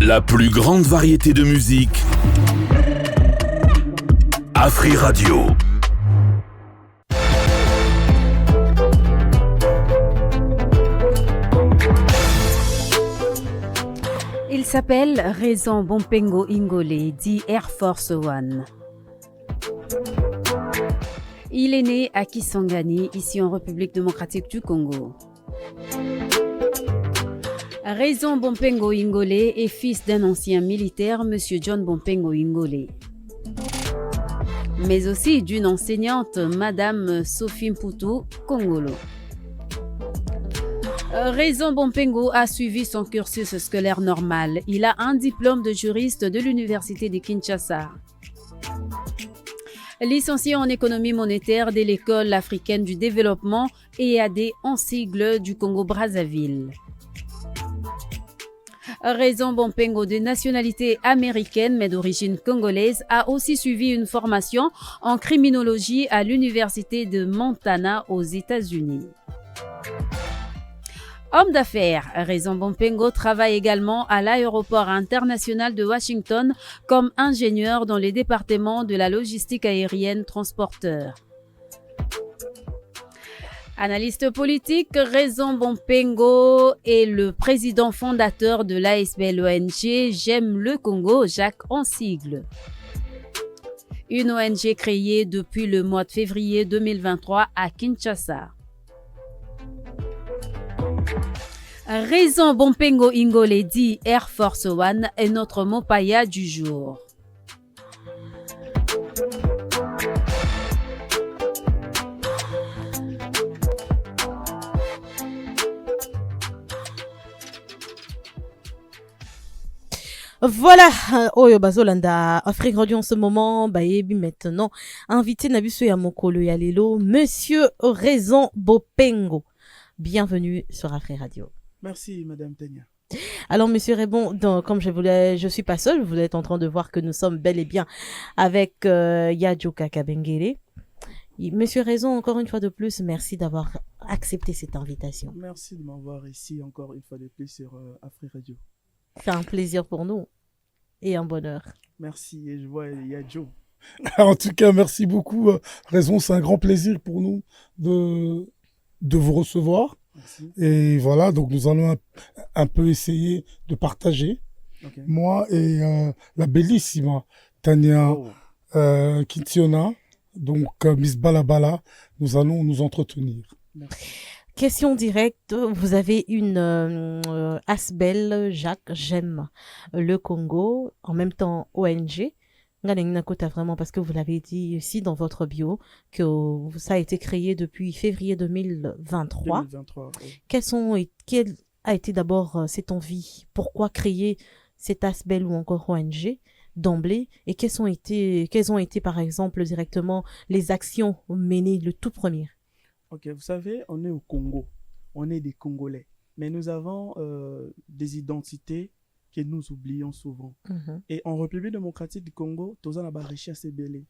La plus grande variété de musique. Afri Radio. Il s'appelle Raison Bompengo Ingolé, dit Air Force One. Il est né à Kisangani, ici en République démocratique du Congo. Raison Bompengo Ingolé est fils d'un ancien militaire, M. John Bompengo Ingolé, mais aussi d'une enseignante, Mme Sophie Mputu Kongolo. Raison Bompengo a suivi son cursus scolaire normal. Il a un diplôme de juriste de l'Université de Kinshasa. Licencié en économie monétaire de l'École africaine du développement EAD en sigle du Congo-Brazzaville. Raison Bompengo, de nationalité américaine mais d'origine congolaise, a aussi suivi une formation en criminologie à l'Université de Montana aux États-Unis. Homme d'affaires, Raison Bompengo travaille également à l'aéroport international de Washington comme ingénieur dans les départements de la logistique aérienne transporteur. Analyste politique, Raison Bompengo est le président fondateur de l'ASBL ONG J'aime le Congo, Jacques en sigle. Une ONG créée depuis le mois de février 2023 à Kinshasa. Raison Bompengo Ingolé, dit Air Force One, est notre mot païa du jour. Voilà, Oyo Bazolanda, Afrique Radio en ce moment, Bayebi maintenant, invité Nabiso Yamokolo Yalelo, Monsieur Raison Bompengo. Bienvenue sur Afrique Radio. Merci, Madame Tania. Alors, Monsieur Raison, comme je suis pas seul, vous êtes en train de voir que nous sommes bel et bien avec Yadjoka Kabengele. Monsieur Raison, encore une fois de plus, merci d'avoir accepté cette invitation. Merci de m'avoir ici encore une fois de plus sur Afrique Radio. C'est un plaisir pour nous et un bonheur. Merci, et je vois Yadjo. En tout cas, merci beaucoup. Raison, c'est un grand plaisir pour nous de vous recevoir. Merci. Et voilà, donc nous allons un peu essayer de partager. Okay. Moi et la bellissima Tania Kintiona, donc Miss Balabala, nous allons nous entretenir. Merci. Question directe, vous avez une ASBL, Jacques, j'aime le Congo, en même temps ONG. Vraiment, parce que vous l'avez dit ici dans votre bio, que ça a été créé depuis février 2023. 2023, oui. Quelle a été d'abord cette envie? Pourquoi créer cet ASBL ou encore ONG d'emblée? Et quelles ont été par exemple directement les actions menées le tout premier? Ok, vous savez, on est au Congo, on est des Congolais, mais nous avons des identités que nous oublions souvent. Et en République démocratique du Congo, tous on a des richesses belées.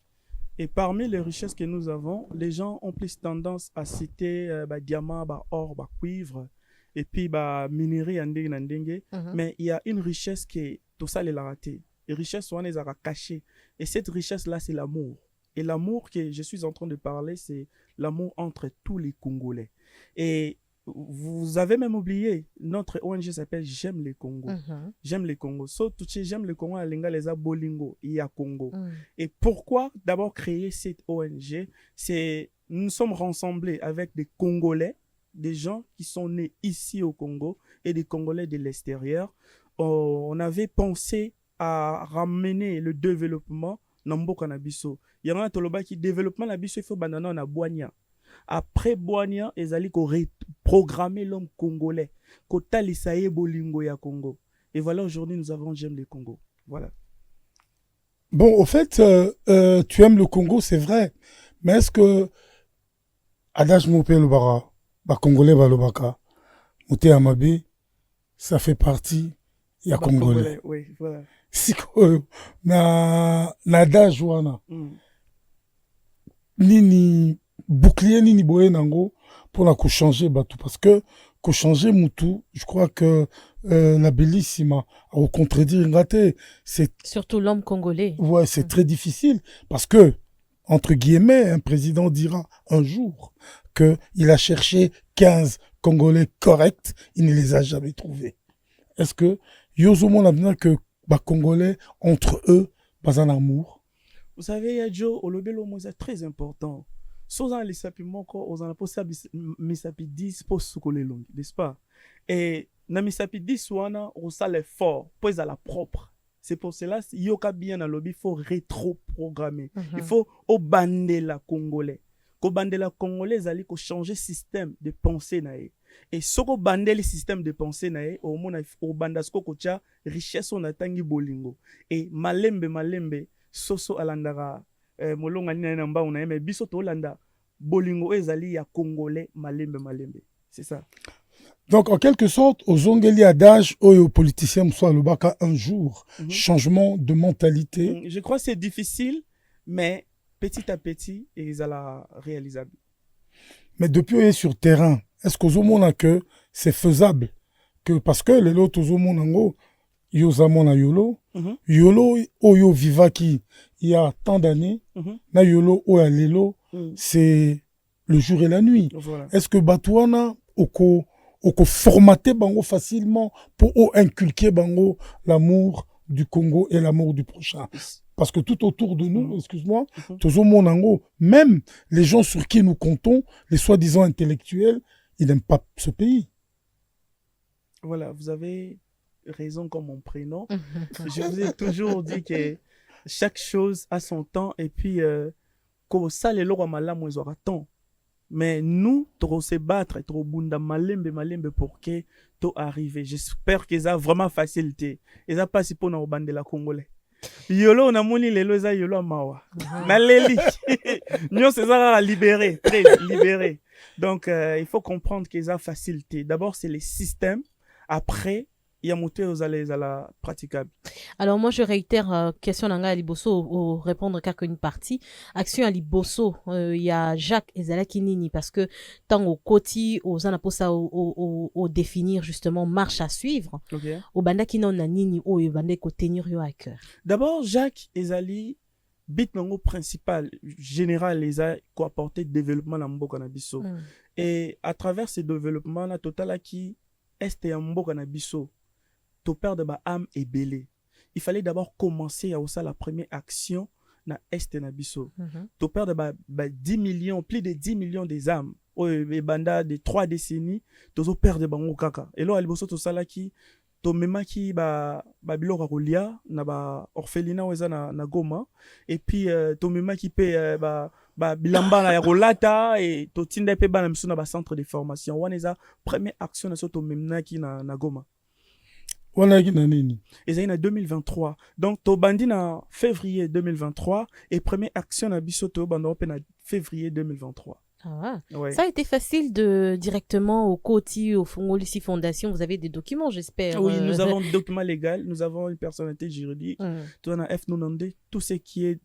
Et parmi les richesses que nous avons, les gens ont plus tendance à citer diamant, or, cuivre, et puis minerai, mais il y a une richesse qui est tout ça les raté. Les richesses sont les cachées. Et cette richesse-là, c'est l'amour. Et l'amour que je suis en train de parler, c'est l'amour entre tous les Congolais. Et vous avez même oublié, notre ONG s'appelle J'aime le Congo. J'aime le Congo. J'aime le Congo, les Bolingo, il y a Congo. Et pourquoi d'abord créer cette ONG? Nous sommes rassemblés avec des Congolais, des gens qui sont nés ici au Congo et des Congolais de l'extérieur. On avait pensé à ramener le développement dans Mboka na biso. Il y a un toloba qui développement na biso il faut banana na Boania. Après Boania, ils allaient reprogrammer l'homme congolais. Kota lisaye bolingo ya Congo. Et voilà, aujourd'hui, nous avons J'aime le Congo. Voilà. Bon, au fait, tu aimes le Congo, c'est vrai. Mais est-ce que Adage Mopé le Bara, Congolais Balobaka, Mouté Amabe, ça fait partie, il y a Congolais. Oui, voilà. Siko, na Adage Wana. Nini bouclier nini boye nango pour la changer batou parce que changer mutu je crois que la bellissima, au contredire Ngate, c'est Surtout l'homme congolais. ouais, c'est très difficile parce que, entre guillemets, un président dira un jour qu'il a cherché 15 Congolais corrects, il ne les a jamais trouvés. Est-ce que Yozomo a besoin que les Congolais, entre eux, pas un amour? Vous savez, Yadjo, Olobelo, c'est très important. Souvent, les sapiments, aux anapos, misapi 10 pour soukoler long, n'est-ce pas? Et, na misapi 10, on sait l'effort, pour à la propre. C'est pour cela, yoka bien à lobby, il faut rétro-programmer. Il faut obander la Congolais. Ko bande la Congolais, ali ko changer système de pensée nae. Et ce ko bande le système de pensée nae, au mona au bandasko ko cha richesse on atangi bolingo. Et malembe soso alandara molonga nina na mba una mais biso to landa bolingo ezali ya Congolais malembe. C'est ça. Donc, en quelque sorte, aux ongeli adage, aux politiciens, soit le baka un jour, changement de mentalité. Je crois que c'est difficile, mais petit à petit, ils allaient réalisable. Mais depuis sur terrain, est-ce qu'aux hommes que c'est faisable? Que parce que les autres aux hommes yozamona yolo, yolo oyo vivaki il y a tant d'années, na yolo oya lelo, c'est le jour et la nuit. Voilà. Est-ce que Batouana oko formater bango facilement pour inculquer bango l'amour du Congo et l'amour du prochain? Parce que tout autour de nous, excuse-moi, même les gens sur qui nous comptons, les soi-disant intellectuels, ils n'aiment pas ce pays. Voilà, vous avez raison comme mon prénom. Je vous ai toujours dit que chaque chose a son temps et puis comme ça les lois malam ils auront temps. Mais nous, trop se battre, trop bunda malembe pour que tout arrive. J'espère qu'ils ont vraiment facilité. Ils ont pas si pour nous bande de la Congolais. Yolo on a moni lelo eza yolo mawa. Naleli. Nous c'est ça libéré, très libéré. Donc il faut comprendre qu'ils ont facilité. D'abord c'est les systèmes, après il y a monté aux allées à la praticable. Alors moi je réitère question nanga liboso au répondre qu'à une partie action à liboso il y a Jacques Ezalaki Nini parce que tant au koti aux anaposa au définir justement marche à suivre au banda qui non na nini au banda ko tenir yo à cœur. D'abord Jacques Ezali bit nango principal général les a ko apporter développement na mboka na biso et à travers ce développement la total qui est ya mboka na biso to perdre ba âme et belé. Il fallait d'abord commencer à aussi la première action na est na biso. To perdre ba 10 millions, plus de 10 millions des âmes. Et banda de 3 décennies, to perdre bango kaka. Et là aliboso to sala ki to mema ki ba biloko kolia na ba orphelinat weza na Goma et puis to mema ki pe ba bilamba na ya kolata et to tinda pe bana miso na ba centre de formation. Wana eza première action na so to memna ki na Goma. Et ça en 2023. Donc, to bandi en février 2023 et première action à Bisoto en février 2023. Ah, ouais. Ça a été facile de directement au Koti, au Fongolisi Fondation. Vous avez des documents, j'espère. Oui, nous avons des documents légaux, nous avons une personnalité juridique. Tout en F90, tout ce qui est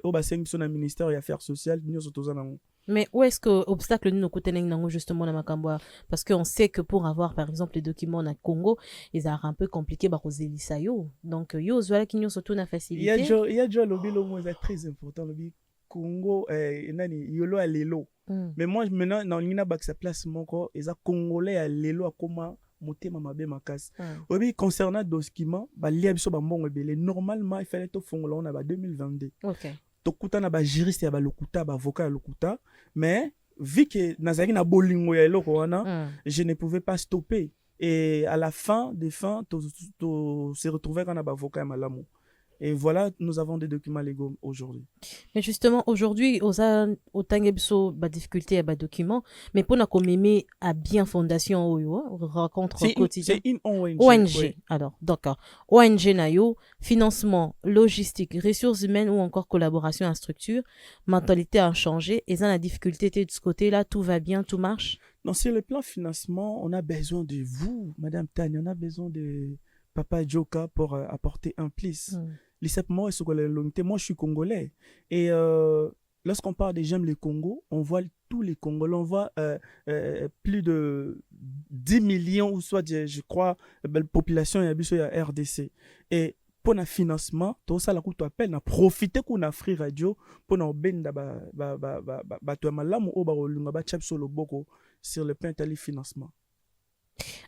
au bassin du ministère des Affaires sociales, nous sommes. Mais où est-ce que obstacle nous nous justement dans Makambwa? Parce qu'on sait que pour avoir par exemple les documents au Congo, ils sont un peu compliqués par Zelisayo. Donc yo voilà qui nous surtout na facilité. Il y a déjà lobby le mot est très important lobby Congo nani yolo à lelo. Mais moi maintenant dans l'ina bak sa place mon corps ils a congolais à lelo à comment motema mabe makasi. Obi concernant document ba lia biso ba mbongo belé normalement il fallait to fongola on a ba 2022. OK. Tokuta na ba juriste ya ba lokuta ba avocat ya lokuta mais vu que nazaki na bolingo ya eloko wana je ne pouvais pas stopper et à la fin des fins se retrouver quand na ba avocat ya malamu. Et voilà, nous avons des documents légaux aujourd'hui. Mais justement, aujourd'hui, au Tangebso, bah, difficulté à bas documents, mais pour nous commémorer à bien fondation, rencontre quotidien. C'est une ONG. ONG. Oui. Alors, d'accord. ONG Nayo, financement, logistique, ressources humaines ou encore collaboration en structure, mentalité a changé. Et ça, la difficulté de ce côté-là, tout va bien, tout marche? Non, sur le plan financement, on a besoin de vous, Madame Tanya, on a besoin de Papa Joka pour apporter un plus. Moi, je suis congolais. Et lorsqu'on parle des J'aime le Congo, on voit tous les Congolais, on voit plus de 10 millions, ou soit, je crois, la population y a RDC. Et pour le financement, tout ça, tu appelles, na profiter qu'on a Free Radio pour nous benda sur le plan de financement.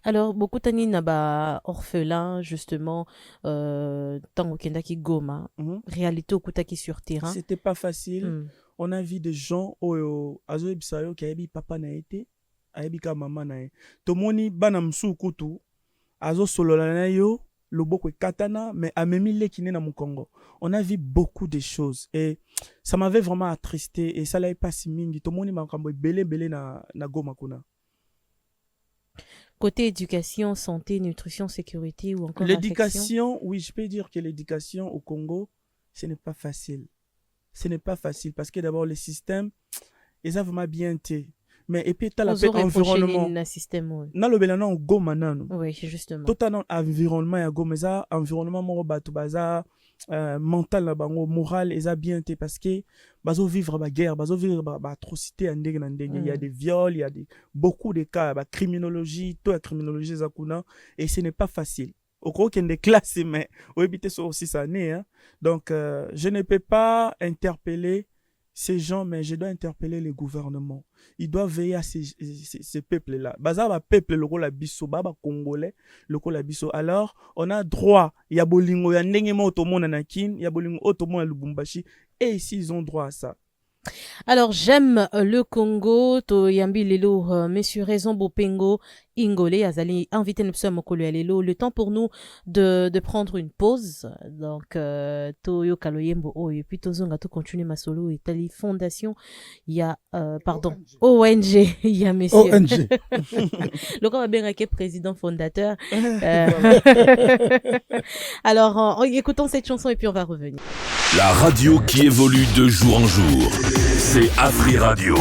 Alors, beaucoup tani na ba orphelin justement tango kendaki Goma, réalité okutaki sur terrain. C'était pas facile. On a vu des gens azo ebisayo ki ayebi papa na été, ayebi ka maman na ye. Tomoni bana msu kutu azo solola na yo loboko katana mais amemi lekine na Congo. On a vu beaucoup de choses et ça m'avait vraiment attristé et ça l'avait pas si mingi. Tomoni makambo belé na Goma kuna. Côté éducation, santé, nutrition, sécurité ou encore l'éducation, oui, je peux dire que l'éducation au Congo, ce n'est pas facile. Ce n'est pas facile parce que d'abord, le système, ils ont vraiment bien été. Mais et puis, tu as l'environnement. Dans le Bénin, on Goma nano. Oui, justement. Totalement environnement, il y a Goma, ça, environnement, mon bateau, baza, mental, moral, ils ont bien été parce que, bazo vivre la guerre, bazo vivre l'atrocité, il y a des viols, il y a beaucoup de cas, criminologie, toute la criminologie, et ce n'est pas facile. Au gros, qu'il y a des classes, mais, on habite sur 6 années, hein. Donc, je ne peux pas interpeller ces gens, mais je dois interpeller les gouvernements. Ils doivent veiller à ces peuples-là. Bazaba peuple, le rôle biso, baba congolais, le rôle biso. Alors, on a droit, il y a bolingo, il y a ndengema otomo na Nakin, il y a bolingo otomo na Lubumbashi, et ici, ils ont droit à ça. Alors, j'aime le Congo, to yambi lelo, Monsieur Raison Bopengo, Ingolé, Azali, invité nous mokolo ya lelo. Le temps pour nous de prendre une pause. Donc, to yo kaloyembo, oh, et puis tozonga to continuer ma solo, Italie Fondation, il y a, pardon, ONG, il y a Monsieur. ONG. Le grand Benrake, président fondateur. Alors, écoutons cette chanson et puis on va revenir. La radio qui évolue de jour en jour, c'est Afri Radio.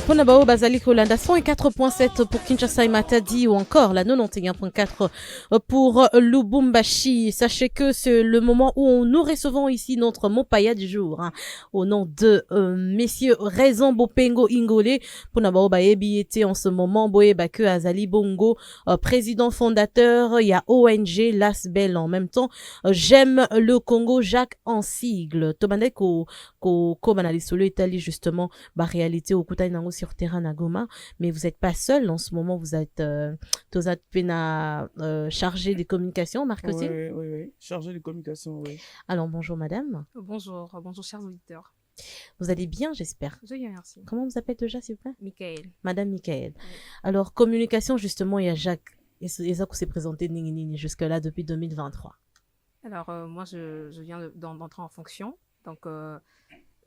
Pona bao bazali kolanda 104.7 pour Kinshasa et Matadi ou encore la 91.4 pour Lubumbashi. Sachez que c'est le moment où nous recevons ici notre Mopaya du jour, hein, au nom de messieurs Raison Bopengo Ingolé. Pona bao baebi était en ce moment boeba que Azali Bongo, président fondateur, il y a ONG Lasbel en même temps. J'aime le Congo, Jacques en sigle. Tobande ko banali solo Italie justement ba réalité au Kouta sur terrain à Goma, mais vous n'êtes pas seul en ce moment, vous êtes chargé des communications, Marc-Otile. Oui, chargé des communications, oui. Alors, bonjour madame. Bonjour chers auditeurs. Vous allez bien, j'espère. Je viens, merci. Comment vous appelez déjà, s'il vous plaît? Michael. Madame Michael. Oui. Alors, communication, justement, il y a Jacques, et ça qu'on s'est présenté jusque-là depuis 2023. Alors, moi, je viens d'entrer en fonction, donc...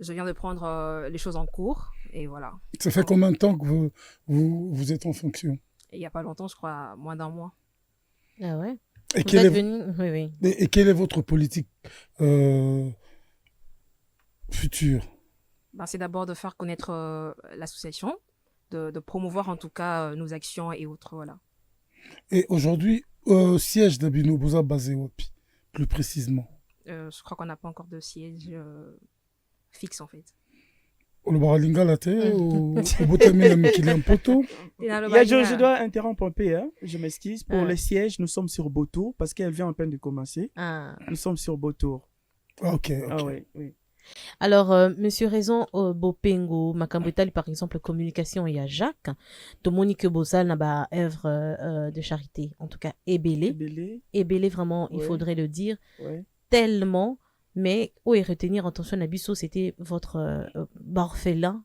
je viens de prendre les choses en cours et voilà. Ça fait combien de temps que vous êtes en fonction? Il n'y a pas longtemps, je crois, moins d'un mois. Ah ouais. Et quelle est votre politique future? C'est d'abord de faire connaître l'association, de promouvoir en tout cas nos actions et autres, voilà. Et aujourd'hui, siège d'Abino Bouza basé Wapi, plus précisément? Je crois qu'on n'a pas encore de siège fixe en fait. Le Baralinga la terre ou Poto. Je dois interrompre un peu, hein. Je m'excuse. Pour le siège, nous sommes sur Botour parce qu'elle vient en peine de commencer. Nous sommes sur Botour. Ok. Ah oui. Alors, Monsieur Raison Bopengo, Makambetali, par exemple, communication, il y a Jacques. De Monique Bozal n'a pas œuvre de charité, en tout cas, Ébélé, vraiment, il faudrait le dire, tellement. Mais, retenir, attention, Nabiso, c'était votre orphelin.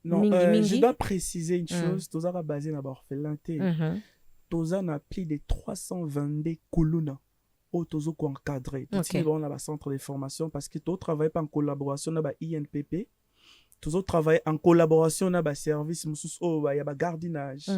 Non, je dois préciser une chose. Toza va baser na orphelin. Toza na plus de 322 colonnes. Tozo ko encadré. On a un centre de formation parce que tu travailles pas en collaboration avec INPP. Tu travailles en collaboration avec service il y a gardinage.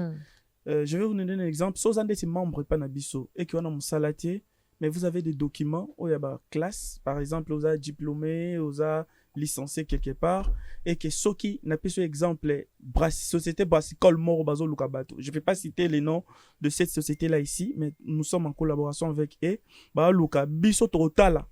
Je vais vous donner un exemple. Si vous avez des membres pas Nabiso et qui ont un salatier, mais vous avez des documents où il y a une classe, par exemple, vous avez diplômé, vous avez licencié quelque part, et que ceux qui n'ont pas ce exemple, société brassicole mort bazo lukabato. Je ne vais pas citer les noms de cette société-là ici, mais nous sommes en collaboration avec eux. Luka biso total.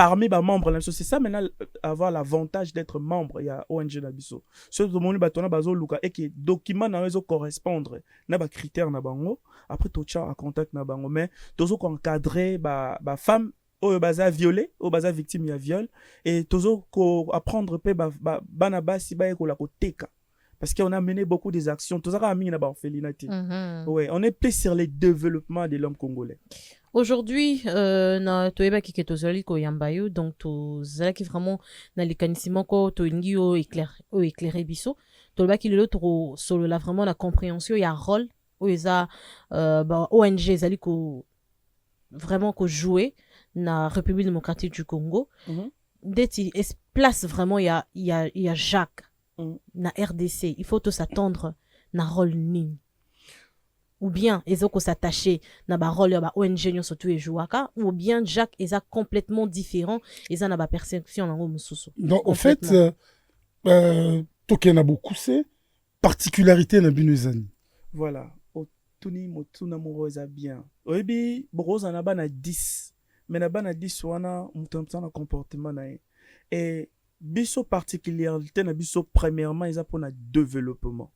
parmi les membres, c'est ça maintenant, avoir l'avantage d'être membre, il y a ONG Nabiso. Ce que mon batona bazo luka et que document na réseau correspondre na ba critères na bango. Après tout ça à contact na bango, mais toujours encadrer ba femme au baza violé, au baza victime ya viol et toujours apprendre pe bana basi ba ko la ko teka. Parce qu'on a mené beaucoup des actions. Tout ça a mis dans ouais, on est plus sur le développement de l'homme congolais. Aujourd'hui, na toeba ki ketozali ko yambayo, donc tozala ki vraiment na likanissement ko to ingi o éclairer biso. Toba ki lelo to solo la vraiment la compréhension ya rôle o eza ONG zali ko vraiment ko jouer na République démocratique du Congo. Deti place vraiment ya Jacques na RDC, il faut tout s'attendre na rôle nini ou bien ils ont s'attacher na ba rôle ya ba ONG nyo surtout et jouaka ou bien Jacques est complètement différent ils en a ba perception nango mususu. Donc en fait toke na beaucoup c'est particularité na binuzani. Voilà, otuni motuna moroza bien. Oyebi broza na ba na 10 mais na ba na 10 wana mutamtana comportement na et biso particularité na biso premièrement ils a pour na développement.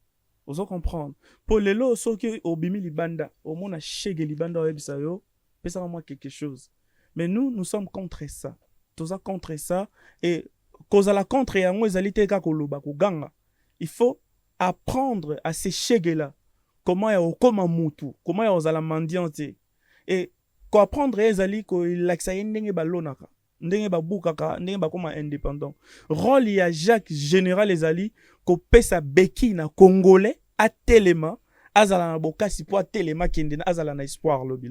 Vous allez comprendre. Pour les lots qui obimi libanda, au moins chege libanda au ebisayo, pesa moi quelque chose. Mais nous sommes contre ça. Tous ça contre ça et cause à la contre et à moi ezalité ka koloba ko ganga. Il faut apprendre à ces chege là. Comment ya okoma mutu, comment ya ozala mendiante et ko apprendre ezali ko laksa ndenge balonaka. Ndenge babukaka ndenge bakoma indépendant rôle ya Jacques général ezali ko pesa beki na congolais a telema azala na bokasi po telema kende na azala na espoir lobi.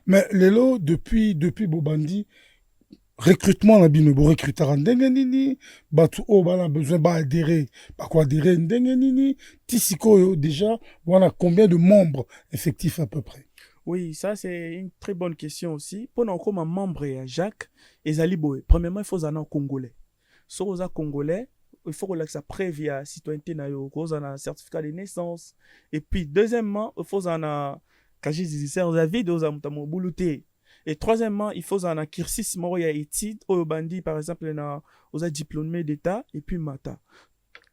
Mais lelo depuis Bobandi recrutement na bino bo recruteur ndenge nini batu o bana besoin ba adhérer ba quoi adhérer ndenge nini tisiko déjà voilà combien de membres effectifs à peu près. Oui, ça c'est une très bonne question aussi. Pour nous comme membre à Jacques, ezali boy. Premièrement, il faut un congolais. Si vous êtes congolais, il faut que ça prévie à citoyenneté na yo, que vous avez un certificat de naissance. Et puis deuxièmement, il faut un casier judiciaire David aux amutamo boulouté. Et troisièmement, il faut un cursus moya études au bandi par exemple na aux diplômé d'état et puis mata.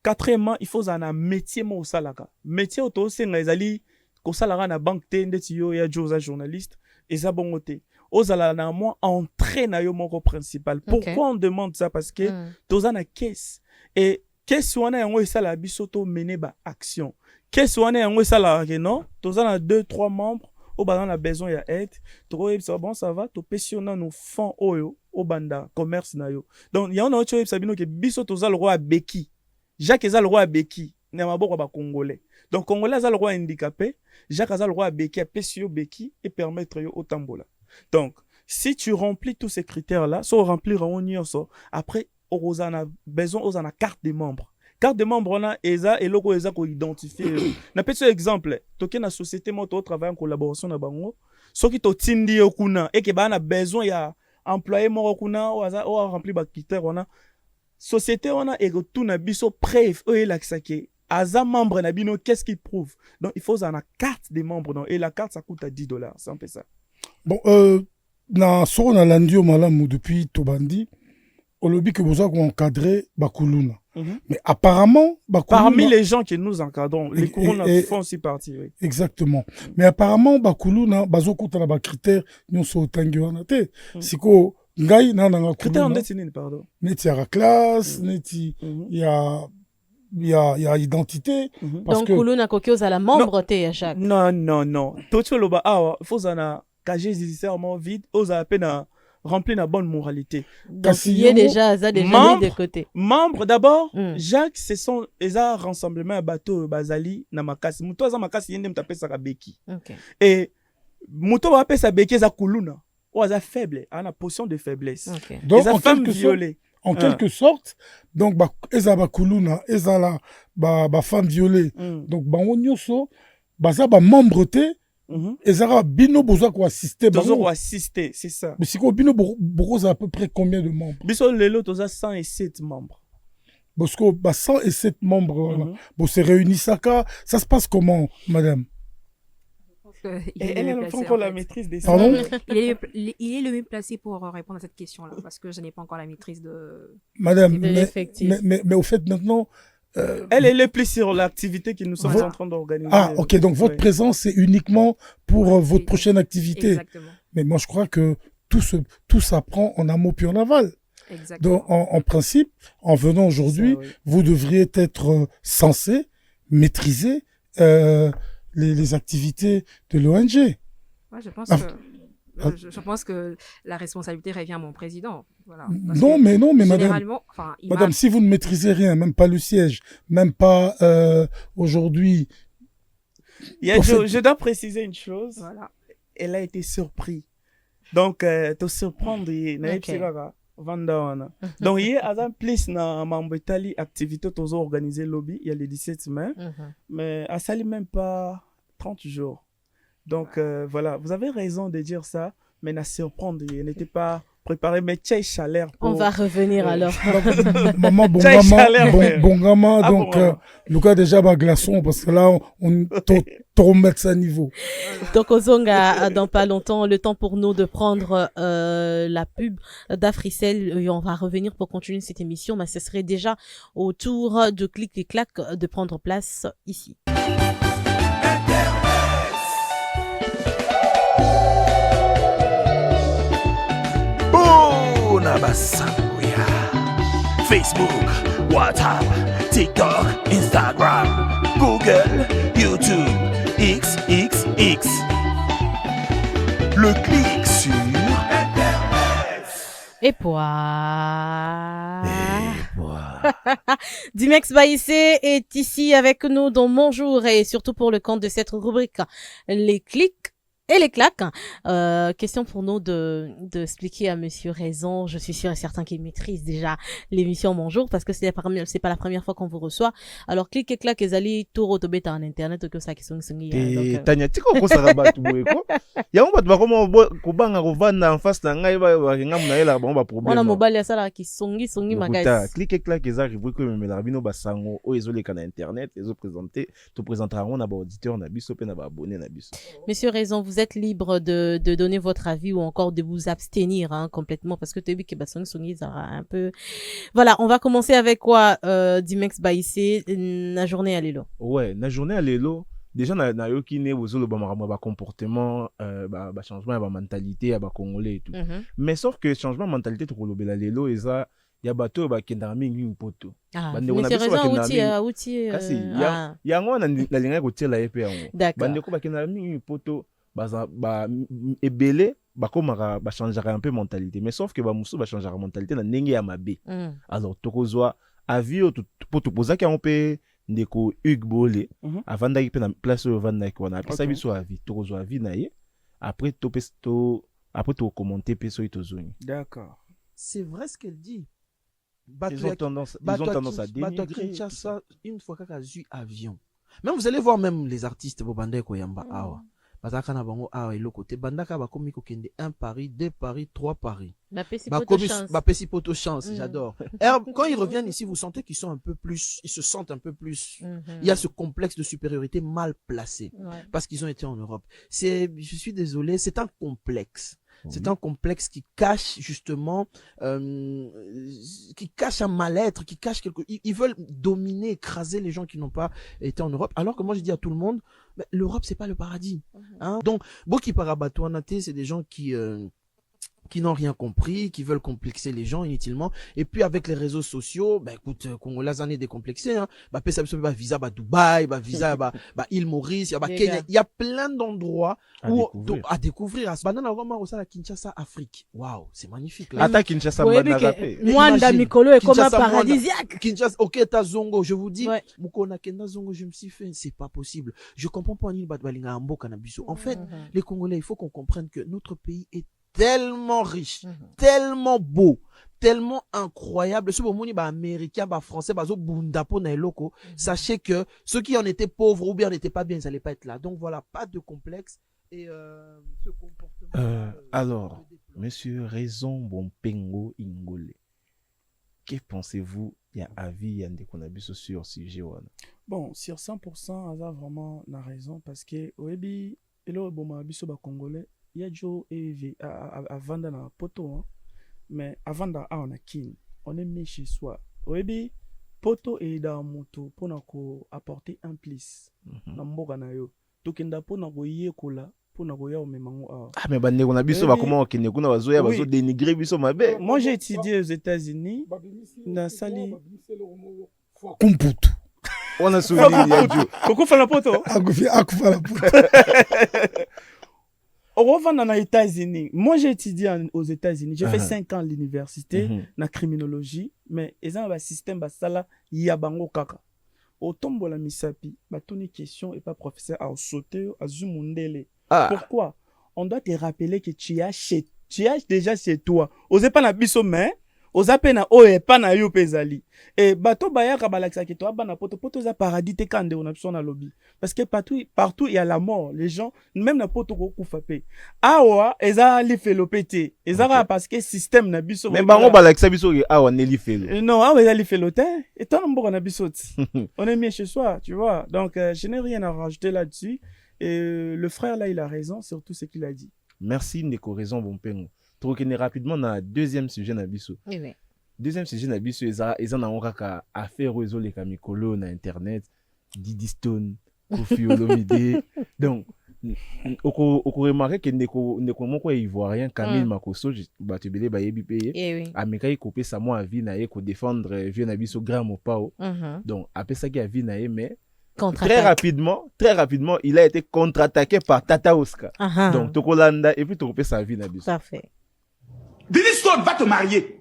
Quatrièmement, il faut un métier mo salaka. Métier auto c'est ezali ko salara na banque te ndeti yo ya joza journaliste eza bongo te ozala na moi entrée na yo moko principal. Pourquoi on demande ça? Parce que toza na caisse et caisse wana yango esala biso to mener ba action. Caisse wana yango esala ke non toza na 2-3 membres au bana na besoin ya aide to ça bon ça va to pesiona no fonds oyo au banda commerce na yo. Donc ya on a cho sabino ke biso toza le roi beki Jacques eza le roi beki na maboko ba congolais. Donc congolais eza le roi handicapé Jacques a le roi Beki à Pessio Beki et permettre au Tambola. Donc, si tu remplis tous ces critères-là, soit remplir en union, après, on a besoin de carte des membres. Carte des membres, on a ESA et logo ESA qu'on identifie. Un petit exemple, toke na société, moi, tu travailles en collaboration na bango. Ce qui to tindi okuna et que on a besoin ya employé mo okuna ou a rempli ba critères on a société on a et tout na biso preuve et la sake. Aza membre na bino, qu'est-ce qu'il prouve? Donc il faut une carte des membres non? Et la carte ça coûte à $10, c'est un peu ça. Bon na soro na landio malamu depuis Tobandi au lobby que vous avez encadré Bakuluna. Mais apparemment Bakuluna, parmi les gens que nous encadrons les courants font aussi partie oui. Exactement. Mais apparemment Bakuluna bazokota na ba critères nyonso tangi wana te. Siko ngai na nga critères ndeti nini pardon? Neti ya classe, neti il y a identité parce donc que na kokyo za la membre te à chaque non tout le bas faut un casier judiciaire vide aux à peine rempli na bonne moralité donc il y a déjà mis de côté membre d'abord Jacques ce sont les rassemblement bateau bazali na makasi muto za makasi yende mtape sa beki et muto va pesa beki za kuluna ou za faible a une position de faiblesse donc en femme violée. En quelque sorte, donc, eza bakuluna, eza la femme violée. Donc, on nyoso, ça membre te, eza bino boza ko assister. Boza ko assister, c'est ça. Mais si ko bino boza à peu près combien de membres? Biso lelo toza 107 membres. Parce que 107 membres, bon, c'est réuni ça se passe comment, madame? qu'il Et est elle le est mieux le placé, pour en la fait. maîtrise des Pardon sons. Il est le mieux placé pour répondre à cette question-là, parce que je n'ai pas encore la maîtrise de... Madame, De l'effectif. mais au fait, maintenant, Elle est plus sur l'activité que nous sommes Voilà. en train d'organiser. ah, ok, donc votre Ouais. présence, c'est uniquement pour Ouais, votre c'est- prochaine activité. Exactement. Mais moi, je crois que tout s'apprend en amont puis en aval. Exactement. Donc, en principe, en venant aujourd'hui, Ça, oui. vous devriez être censé maîtriser les activités de l'ONG. Ouais, je pense Ah, que... ah. Je pense que la responsabilité revient à mon président. Voilà. Parce Non, que mais madame, généralement, enfin, madame, si vous ne maîtrisez rien, même pas le siège, même pas aujourd'hui, pour cette- Je dois préciser une chose. Voilà. Elle a été surprise. Donc, te surprendre, Ok. Donc, il y a un plus na Mambetali activité tous organisé lobby, il y a le 17 mai, mais à ça même pas 30 jours. Donc, voilà, vous avez raison de dire ça, mais na surprendre, il n'était pas préparé, mais tchè chaleur. On va revenir alors. maman, bon J'ai gamin, chaleur, frère. bon gamin, Ah, donc, bon gamin. le cas déjà, bah, glaçon, parce que là, on trop mettre ça à niveau. Donc Ozonga, dans pas longtemps, le temps pour nous de prendre la pub d'Africel. Et on va revenir pour continuer cette émission, mais ce serait déjà au tour de Clic et Clac de prendre place ici. Bona Basanguya. Facebook, WhatsApp, TikTok, Instagram, Google, YouTube, XXX. Le clic sur Internet. Et puis... Voilà. Dimex Baïssé est ici avec nous dans Bonjour et surtout pour le compte de cette rubrique, les clics et les claques. Question pour nous de expliquer à Monsieur Raison. Je suis sûr et certain qu'il maîtrise déjà l'émission Bonjour parce que c'est pas la première fois qu'on vous reçoit. Alors, clic et claques, ezali toro tobeta en internet que ça qui sont te tanya tika okosaka bato boye ko yango bato bakoma kobanga kovanda en face na ngai bakenga mona yela bango baproblème wana mobali asala ki songi makasi. clique claque eza rubrique oyo ememelaka bino basango oyo ezoleka na internet toprésentera yango na baauditeur na biso mpe na baabonné na biso. Monsieur Raison, vous êtes libre de donner votre avis ou encore de vous abstenir complètement parce que tu as vu que songi un peu. Voilà, on va commencer avec quoi Dimex Baïssé, na journée à l'élo. Ouais, na journée à l'élo. Déjà na yoki ne bozolo ba comportement ba changement ba mentalité ya ba congolais et tout. Mais sauf que changement mentalité to kolobela lelo eza ya bato ba kenda mingi poto. Monsieur Raison outil kasi yango na linga ko tela yepe yango. Bande ko ba kenda mingi poto ba ebele ba komaka ba changer un peu mentalité. Mais sauf que ba musu ba changer mentalité na ndenge ya mabe. Alors tokozwa avis to poser ki on peut ndeko Hugues Bolé avandaki pe na place oyo avandaki wana apesa biso avis tokozwa avis na ye après to commenter pe soki tozongi. D'accord. C'est vrai ce qu'elle dit. Ils ont tendance à dénigrer. Kinshasa, une fois qu'il y a eu avion. Même vous allez voir même les artistes Bobande Koyamba awa. Bazaka na bango awa elo côté bandaka ba komi ko kende 1 Paris, 2 Paris, 3 Paris. Bapesi poto chance, j'adore. Quand ils reviennent ici, vous sentez qu'ils sont un peu plus, ils se sentent un peu plus. Il y a ce complexe de supériorité mal placé parce qu'ils ont été en Europe. Je suis désolé, c'est un complexe. C'est un complexe qui cache justement, qui cache un mal-être, qui cache quelque. Ils veulent dominer, écraser les gens qui n'ont pas été en Europe. Alors que moi je dis à tout le monde, l'Europe c'est pas le paradis. Hein? Donc, Boki Parabatouanate, c'est des gens qui n'ont rien compris, qui veulent complexer les gens inutilement. Et puis avec les réseaux sociaux, écoute, Congolais en est décomplexé, hein. Visa, Dubaï, visa, île Maurice, Kenya. Il y a plein d'endroits à découvrir. À Kinshasa, Afrique. Waouh, c'est magnifique. Là. Ata Kinshasa, Mwanda Mikolo est comme un paradisiaque. Kinshasa, ok, ta Zongo, je vous dis, Mukona Kenda Zongo, je me suis fait, c'est pas possible. Je comprends pas En fait, les Congolais, il faut qu'on comprenne que notre pays est tellement riche, tellement beau, tellement incroyable. Ce moment américain, français, bundapo na eloko. Sachez que ceux qui en étaient pauvres ou bien n'étaient pas bien, ils n'allaient pas être là. Donc voilà, pas de complexe et ce comportement. Alors, Monsieur Raison Bompengo Ingole, que pensez-vous? Il y a avis, il y a des conabus sur sujet. Bon, sur 100%, Aza vraiment n'a raison parce que Oebi et là bon biso ba congolais il y a jo et avant dans poto hein? Mais avant da on a kin on est mis chez soi oyebi poto et da moto pona ko apporter un plus na mboka na yo tokenda pona ko yekola pona ko ya o memango ah mais bande on a biso ba comment okende kuna bazoya bazo dénigrer biso mabe. Moi j'ai étudié aux États-Unis na sali kumputu on a souvenir ya jo koko fala poto akufa la poto. On revient aux États-Unis. Moi, j'ai étudié aux États-Unis. J'ai fait 5 ans à l'université, na criminologie, mais ils ont un système basala yabango kaka. Au tombo la misapi, batoni question et pas professeur à sauter à zumundele. Pourquoi? On doit te rappeler que tu as déjà chez toi. Osez pas na biso mais oza pena oye pa na yo pezali. Et bato bayaka balakisa ki to bana poto za paradis te kande on a besoin na lobby. Parce que partout il y a la mort, les gens même na poto ko kufa pe. Awa eza li felo pété. Ezara parce que système na biso. Mais bango balakisa biso ke awa ne li felo. Non, awa eza li felo te. Et tant mbo na biso. On est mieux chez soi, tu vois. Donc je n'ai rien à rajouter là-dessus. Et le frère là il a raison sur tout ce qu'il a dit. Merci Ndeko Raison Bompengo. Trokene rapidement na deuxième sujet na biso. Oui. Deuxième sujet na biso eza na ngaka affaire ozo le kamikolo na internet, Diddy Stone, Koffi Olomide. Donc oko remarquer que ndeko moko ivoirien Camille Makosso bato belé ba yebi payé. Ameka yi kopé sa mo avi na ye ko défendre vieux na biso Grand Mopao. Donc après ça qui a vi na ye mais très rapidement, il a été contre-attaqué par Tata Oscar. Donc Tokolanda et puis Tokopé sa vie na biso. Parfait. Diddy Stone va te marier.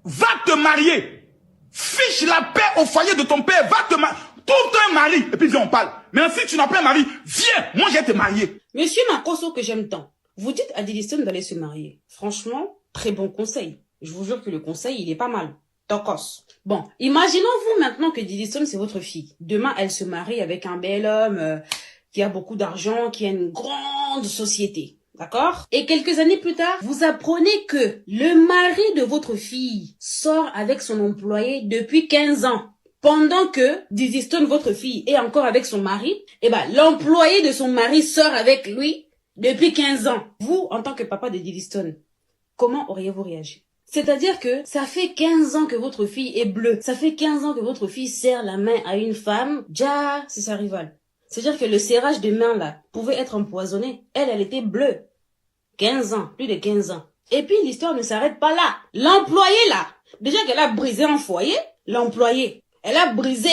Va te marier. Fiche la paix au foyer de ton père. Va te marier. Trouve-toi un mari. Et puis viens, on parle. Mais si tu n'as pas un mari, viens. Moi, je vais te marier. Monsieur Makosso, que j'aime tant, vous dites à Diddy Stone d'aller se marier. Franchement, très bon conseil. Je vous jure que le conseil, il est pas mal. Tokos. Bon, imaginons-vous maintenant que Diddy Stone, c'est votre fille. Demain, elle se marie avec un bel homme qui a beaucoup d'argent, qui a une grande société. D'accord? Et quelques années plus tard, vous apprenez que le mari de votre fille sort avec son employé depuis 15 ans. Pendant que Diddy Stone, votre fille, est encore avec son mari, eh ben, l'employé de son mari sort avec lui depuis 15 ans. Vous, en tant que papa de Diddy Stone, comment auriez-vous réagi? C'est-à-dire que ça fait 15 ans que votre fille est bleue. Ça fait 15 ans que votre fille serre la main à une femme. Déjà, c'est sa rivale. C'est-à-dire que le serrage de main, là, pouvait être empoisonné. Elle était bleue. 15 ans, plus de 15 ans. Et puis, l'histoire ne s'arrête pas là. L'employé, là, déjà qu'elle a brisé un foyer, l'employé, elle a brisé,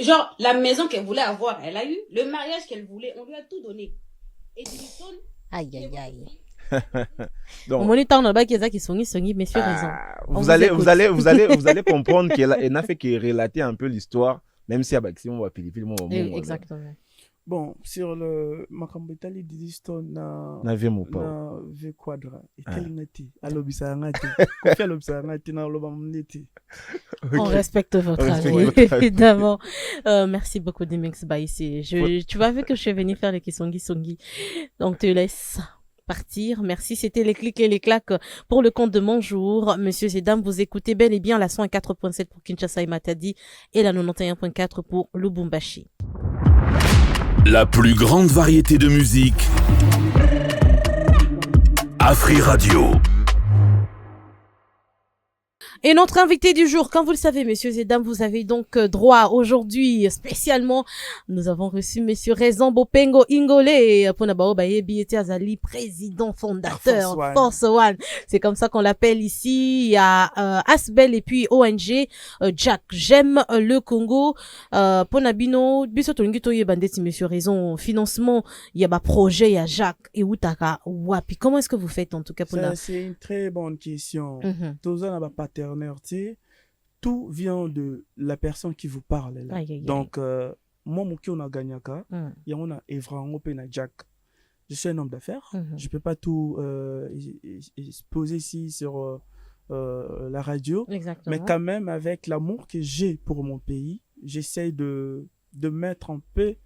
genre, la maison qu'elle voulait avoir. Elle a eu le mariage qu'elle voulait. On lui a tout donné. Et Diddy Stone... Aïe, aïe, aïe. Donc, messieurs, raison. Vous allez comprendre qu'elle n'a fait que relater un peu l'histoire, même si à Baximon va Philippe. Exactement. Bon, sur le Makambetali Diddy Stone na V quadra et Kalingati alobisa ngati kofi alobisa ngati na loba mneti. On respecte votre avis évidemment. Merci beaucoup Dimix Baïsi. Tu vas ver que je suis venu faire les kisongi. Donc te laisse partir. Merci, c'était les clics et les claques pour le compte de mon jour. Messieurs et dames, vous écoutez bel et bien la 104.7 pour Kinshasa et Matadi et la 91.4 pour Lubumbashi. La plus grande variété de musique. Afri Radio. Et notre invité du jour, comme vous le savez, messieurs et dames, vous avez donc droit aujourd'hui, spécialement, nous avons reçu monsieur Raison Bompengo Ingole, Ponabao Bayebi Azali, président fondateur, Force One. C'est comme ça qu'on l'appelle ici. Il y a Asbel et puis ONG, Jack. J'aime le Congo. Ponabino, biso tolingito yebandeti monsieur Raison, financement, il y a projet, il y a Jacques et Outaka Wapi. Comment est-ce que vous faites en tout cas pour ça? C'est une très bonne question. Tous on a partenaire. Tout vient de la personne qui vous parle là. Donc moi mon qui on a gagné il y a on a Evra Open Jack. Je suis un homme d'affaires. Je peux pas tout exposer ici sur la radio. Exactement. Mais quand même avec l'amour que j'ai pour mon pays, j'essaie de mettre un peu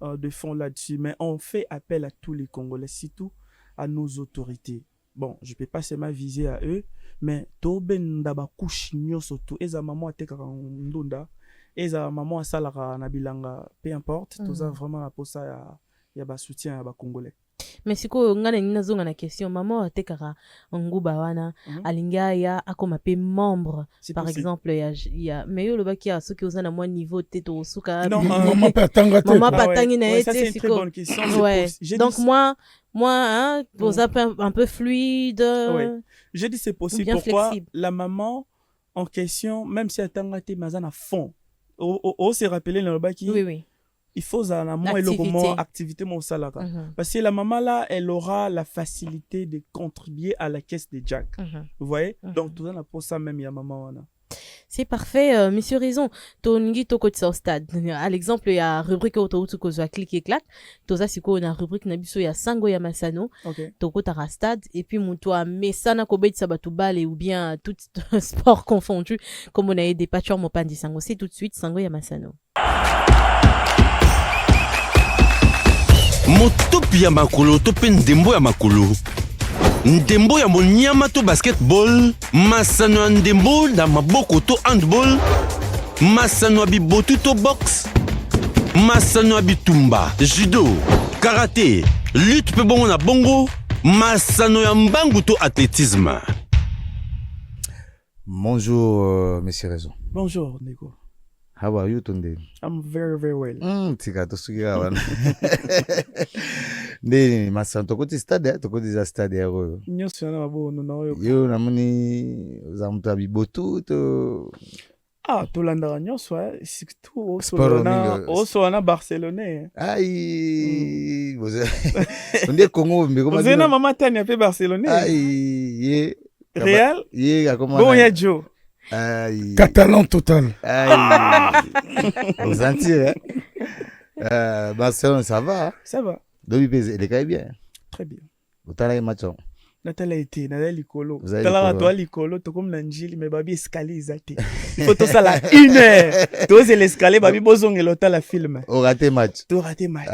de fond là-dessus. Mais on fait appel à tous les Congolais, surtout à nos autorités. Bon, je peux pas seulement viser à eux, mais toben daba kushinyo surtout eza maman ateka ndunda eza maman salara na bilanga peu importe tout ça vraiment la posa ya ba soutien à ba congolais. Mais siko ngana nina zonga na question maman atekara nguba wana alinga ya akoma pe membre par exemple ya mais yo loba ki a soki ozana moi niveau teto suka non maman patanga te maman patangi na ça c'est une très bonne question. Ouais. Donc moi hein vous un peu fluide. Ouais. Je dis c'est possible pourquoi flexible. La maman en question même si atanga te mazana fond o se rappeler le loba ki oui il faut à la maman et le activité mon salaka parce que la maman là elle aura la facilité de contribuer à la caisse de Jack. Vous voyez donc tout ça n'a pas ça même ya maman wana. C'est parfait monsieur Raison tongi to coach au stade à l'exemple il y a rubrique auto ko zo clic et clac toza siko na rubrique na biso ya sango ya masano to ko tara stade et puis muto a mesana ko betisa batu bale ou bien tout sport confondu comme on a des patchers mo pandi sango c'est tout de suite sango ya masano. Motopi ya makolo to pe ndembo ya makolo ndembo ya monyama to basketball masano ya ndembo na maboko to handball masano ya bibotu to box masano ya bitumba judo karaté lutte pe bongo na bongo masano ya mbangu to athlétisme. Bonjour monsieur Raison. Bonjour Nico. How are you today? I'm very, very well. Tika to sugira wana. Ndeni masanto koti stade to koti za stade yaro. Nyoso na mabo no nayo. Yo namuni za mtu abibotu to to landa nyoso surtout oso na Barcelone. Ai onde Congo mbeko ma. Zena mama tani pe Barcelone. Ai ye Real? Ye akoma. Bon ya Joe. Aïe. Catalan total. Vous sentez, hein? Barcelone, ça va? Ça va. Donc, il est bien. Très bien. Vous avez un match? Natala été, Natala Licolo. Natala toi Licolo, tu comme l'Angile, mais babi escalier zate. Il faut tout ça là 1 heure. Tu oses l'escalier, babi bozong et l'autre la film. Au raté match. Tu raté match.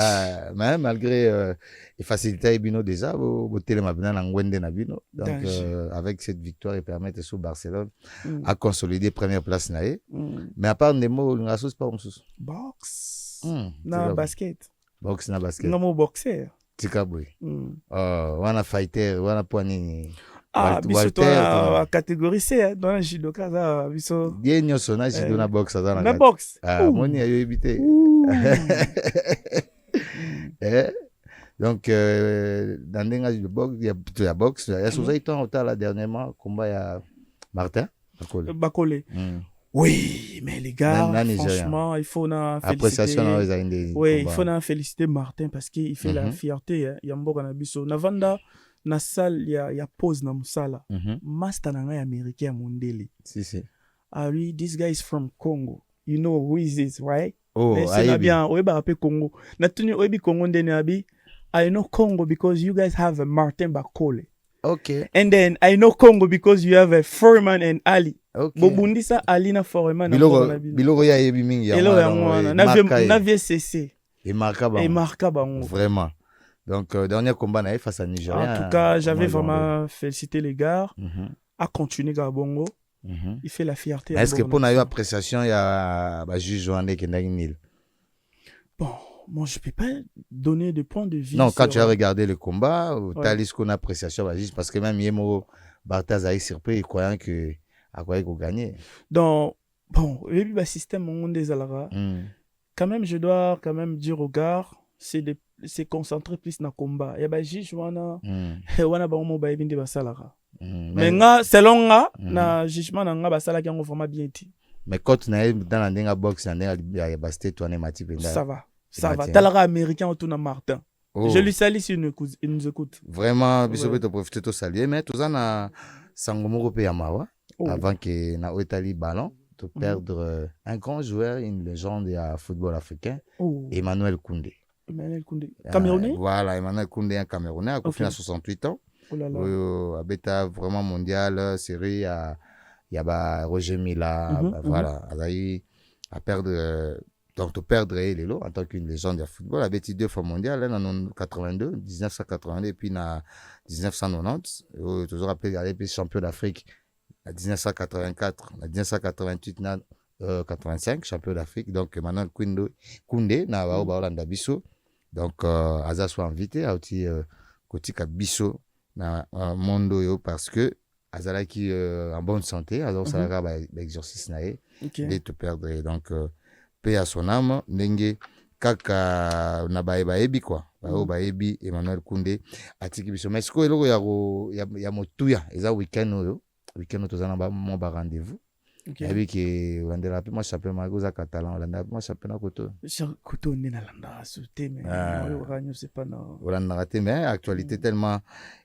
Mais malgré les facilités Bino déjà, vous télémabina n'angwende na Bino. Donc avec cette victoire, il permet sous Barcelone à consolider première place naé. Mais à part des mots, on a sous pas box. Na basket. Box na basket. Non mo boxer. Tikabwe. Wana fighter, wana poani. Biso to la catégorie C dans la judoka za biso. Bien nyoso na judo na box za na box. Moni ayo ebité. Donc dans denga de box, il y a box, il y a sous temps là dernièrement combat ya Martin Bakole. Oui, mais les gars, franchement, il faut féliciter. Oui, il faut féliciter Martin parce qu'il fait la fierté. Yamboka na biso. Navanda na salle ya pause na musala. Master na américain mondeli. Si. Ah lui, this guy is from Congo. You know who is this, right? Oh, c'est bien. Oeba ape Congo. Na tuni oebi Congo ndeni abi. I know Congo because you guys have a Martin Bakole. Okay. And then I know Congo because you have a Foreman and Ali. Okay. Bobundisa Ali na Foreman na Biloko ya yebi mingi ya mwana. Na VCC. Et marka bango. Vraiment. Donc dernier combat na face à Nigeria. En tout cas, j'avais vraiment félicité les gars à continuer Gabongo. Il fait la fierté. Est-ce que pour na yo appréciation ya ba juge Joandé Kendaki Nil? Bon, moi je peux pas donner de point de vue. Non, quand tu as regardé le combat, tu as dit ce qu'on a appréciation parce que même Yemo Bartaz a été surpris croyant que à quoi il faut gagner. Donc, bon, le système au monde des Alara, quand même, je dois quand même dire au gars, c'est concentrer plus dans le combat. Il y a des juges, wana ba mo ba ibindi basalara. Mais nga selon nga na jugement nga basala ki ngo vraiment bien ti. Mais quand on est dans la denga box na denga basket toi ne mati penda. Ça va. Talara américain autour na Martin. Je lui salue si il nous écoute. Vraiment, biso te profiter to saluer mais tout ça na sangomoko pe ya mawa. Avant que na Otali ballon de perdre un grand joueur, une légende du football africain, Emmanuel Koundé. Camerounais. Voilà, Emmanuel Koundé, un Camerounais, a confié à 68 ans. A bêta vraiment mondial, série, il y a Roger Mila, voilà, à perdre. Donc, tu perdrais les lots en tant qu'une légende du football. Il a été 2 fois mondial, en 82, 1982, et puis en 1990. Toujours rappelé, il a été champion d'Afrique. En 1984, en 1988, 85, champion d'Afrique. Donc, maintenant, Koundé, na Hollande Bisso. Donc aza soit invité à aussi kotika biso na mondo yo parce que azalaki en bonne santé alors ça va exercice nae de te perdre donc paix à son âme ndenge kaka na baebi quoi baebi Emmanuel Koundé atiki biso mais ko eloko ya motuya eza weekend tozana ba mo ba rendez-vous Yabi ki wandela pe moi champion magoza catalan landa moi champion koto ne na landa sauté mais ranyo c'est pas non landa raté mais actualité tellement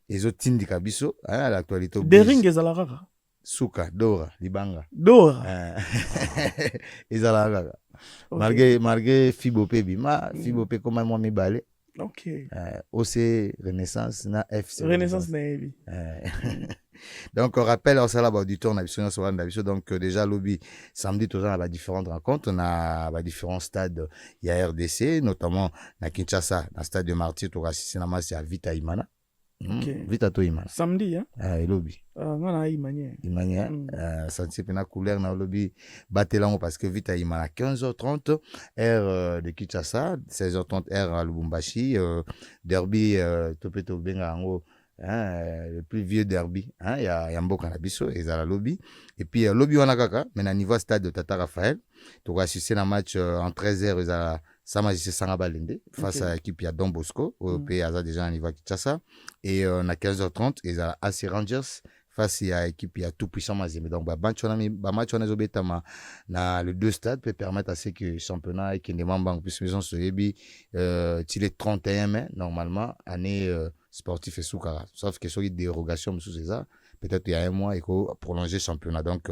ezotindika biso l'actualité Dering ezalaka suka dora libanga ezalaka malgré fibo pe bima fibo pe comme moi mibale OC Renaissance na FC Renaissance na ebi donc on rappelle au salon auditeur on a visionné sur l'andavision donc déjà lobby samedi tous on a différentes rencontres on a différents stades il y a RDC notamment na Kinshasa na stade de Martyr to rassisina match à Vita Imana Vita to Imana samedi hein lobby ngana Imania sentir pena couleur na lobby batelango parce que Vita Imana 15h30 heure de Kinshasa 16h30 heure à Lubumbashi derby topeto benga ngo le plus vieux derby il y a Mboka na biso et la lobby et puis lobby wana kaka mais na niveau stade de Tata Raphaël to va assister na match en 13h za Samajise Sangabalende face à l'équipe ya Don Bosco au pays aza déjà à niveau Kinshasa et na 15h30 et à AC Rangers face à l'équipe ya tout puissant Mazembe donc match on zobetama na le deux stades peut permettre à ce que championnat et que les membres puissent maison se yebi il est 31 mai normalement année sportif et soukara sauf que sur les dérogations sous ça peut-être il y a un mois il faut prolonger championnat donc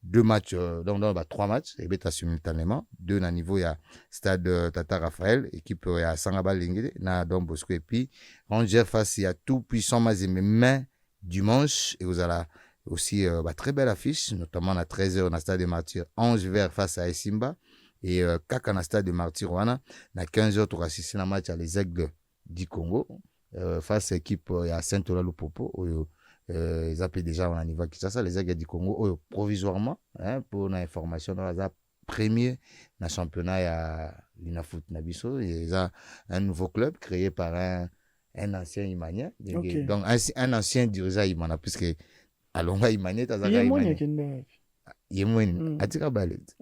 deux matchs donc trois matchs et bêta simultanément deux na niveau il y a stade Tata Raphaël équipe il y a Sangaba Lingede na Don Bosco et puis Rangers face il y a tout puissant Mazembe mais dimanche et vous allez aussi très belle affiche notamment à 13h na stade de Martyr Ange Vert face à Simba et Kaka na stade de Martyr wana na 15h tu assister na match à les Aigles du Congo face à l'équipe à Saint-Ola Lupopo ils appellent déjà on a niveau qui ça les Aigles du Congo provisoirement pour une information dans la premier na championnat à l'Inafoot Nabiso ils ont un nouveau club créé par un ancien Imanien donc un ancien dirigeant Imana puisque alonga Imania tazaga Imania yemweni atika balet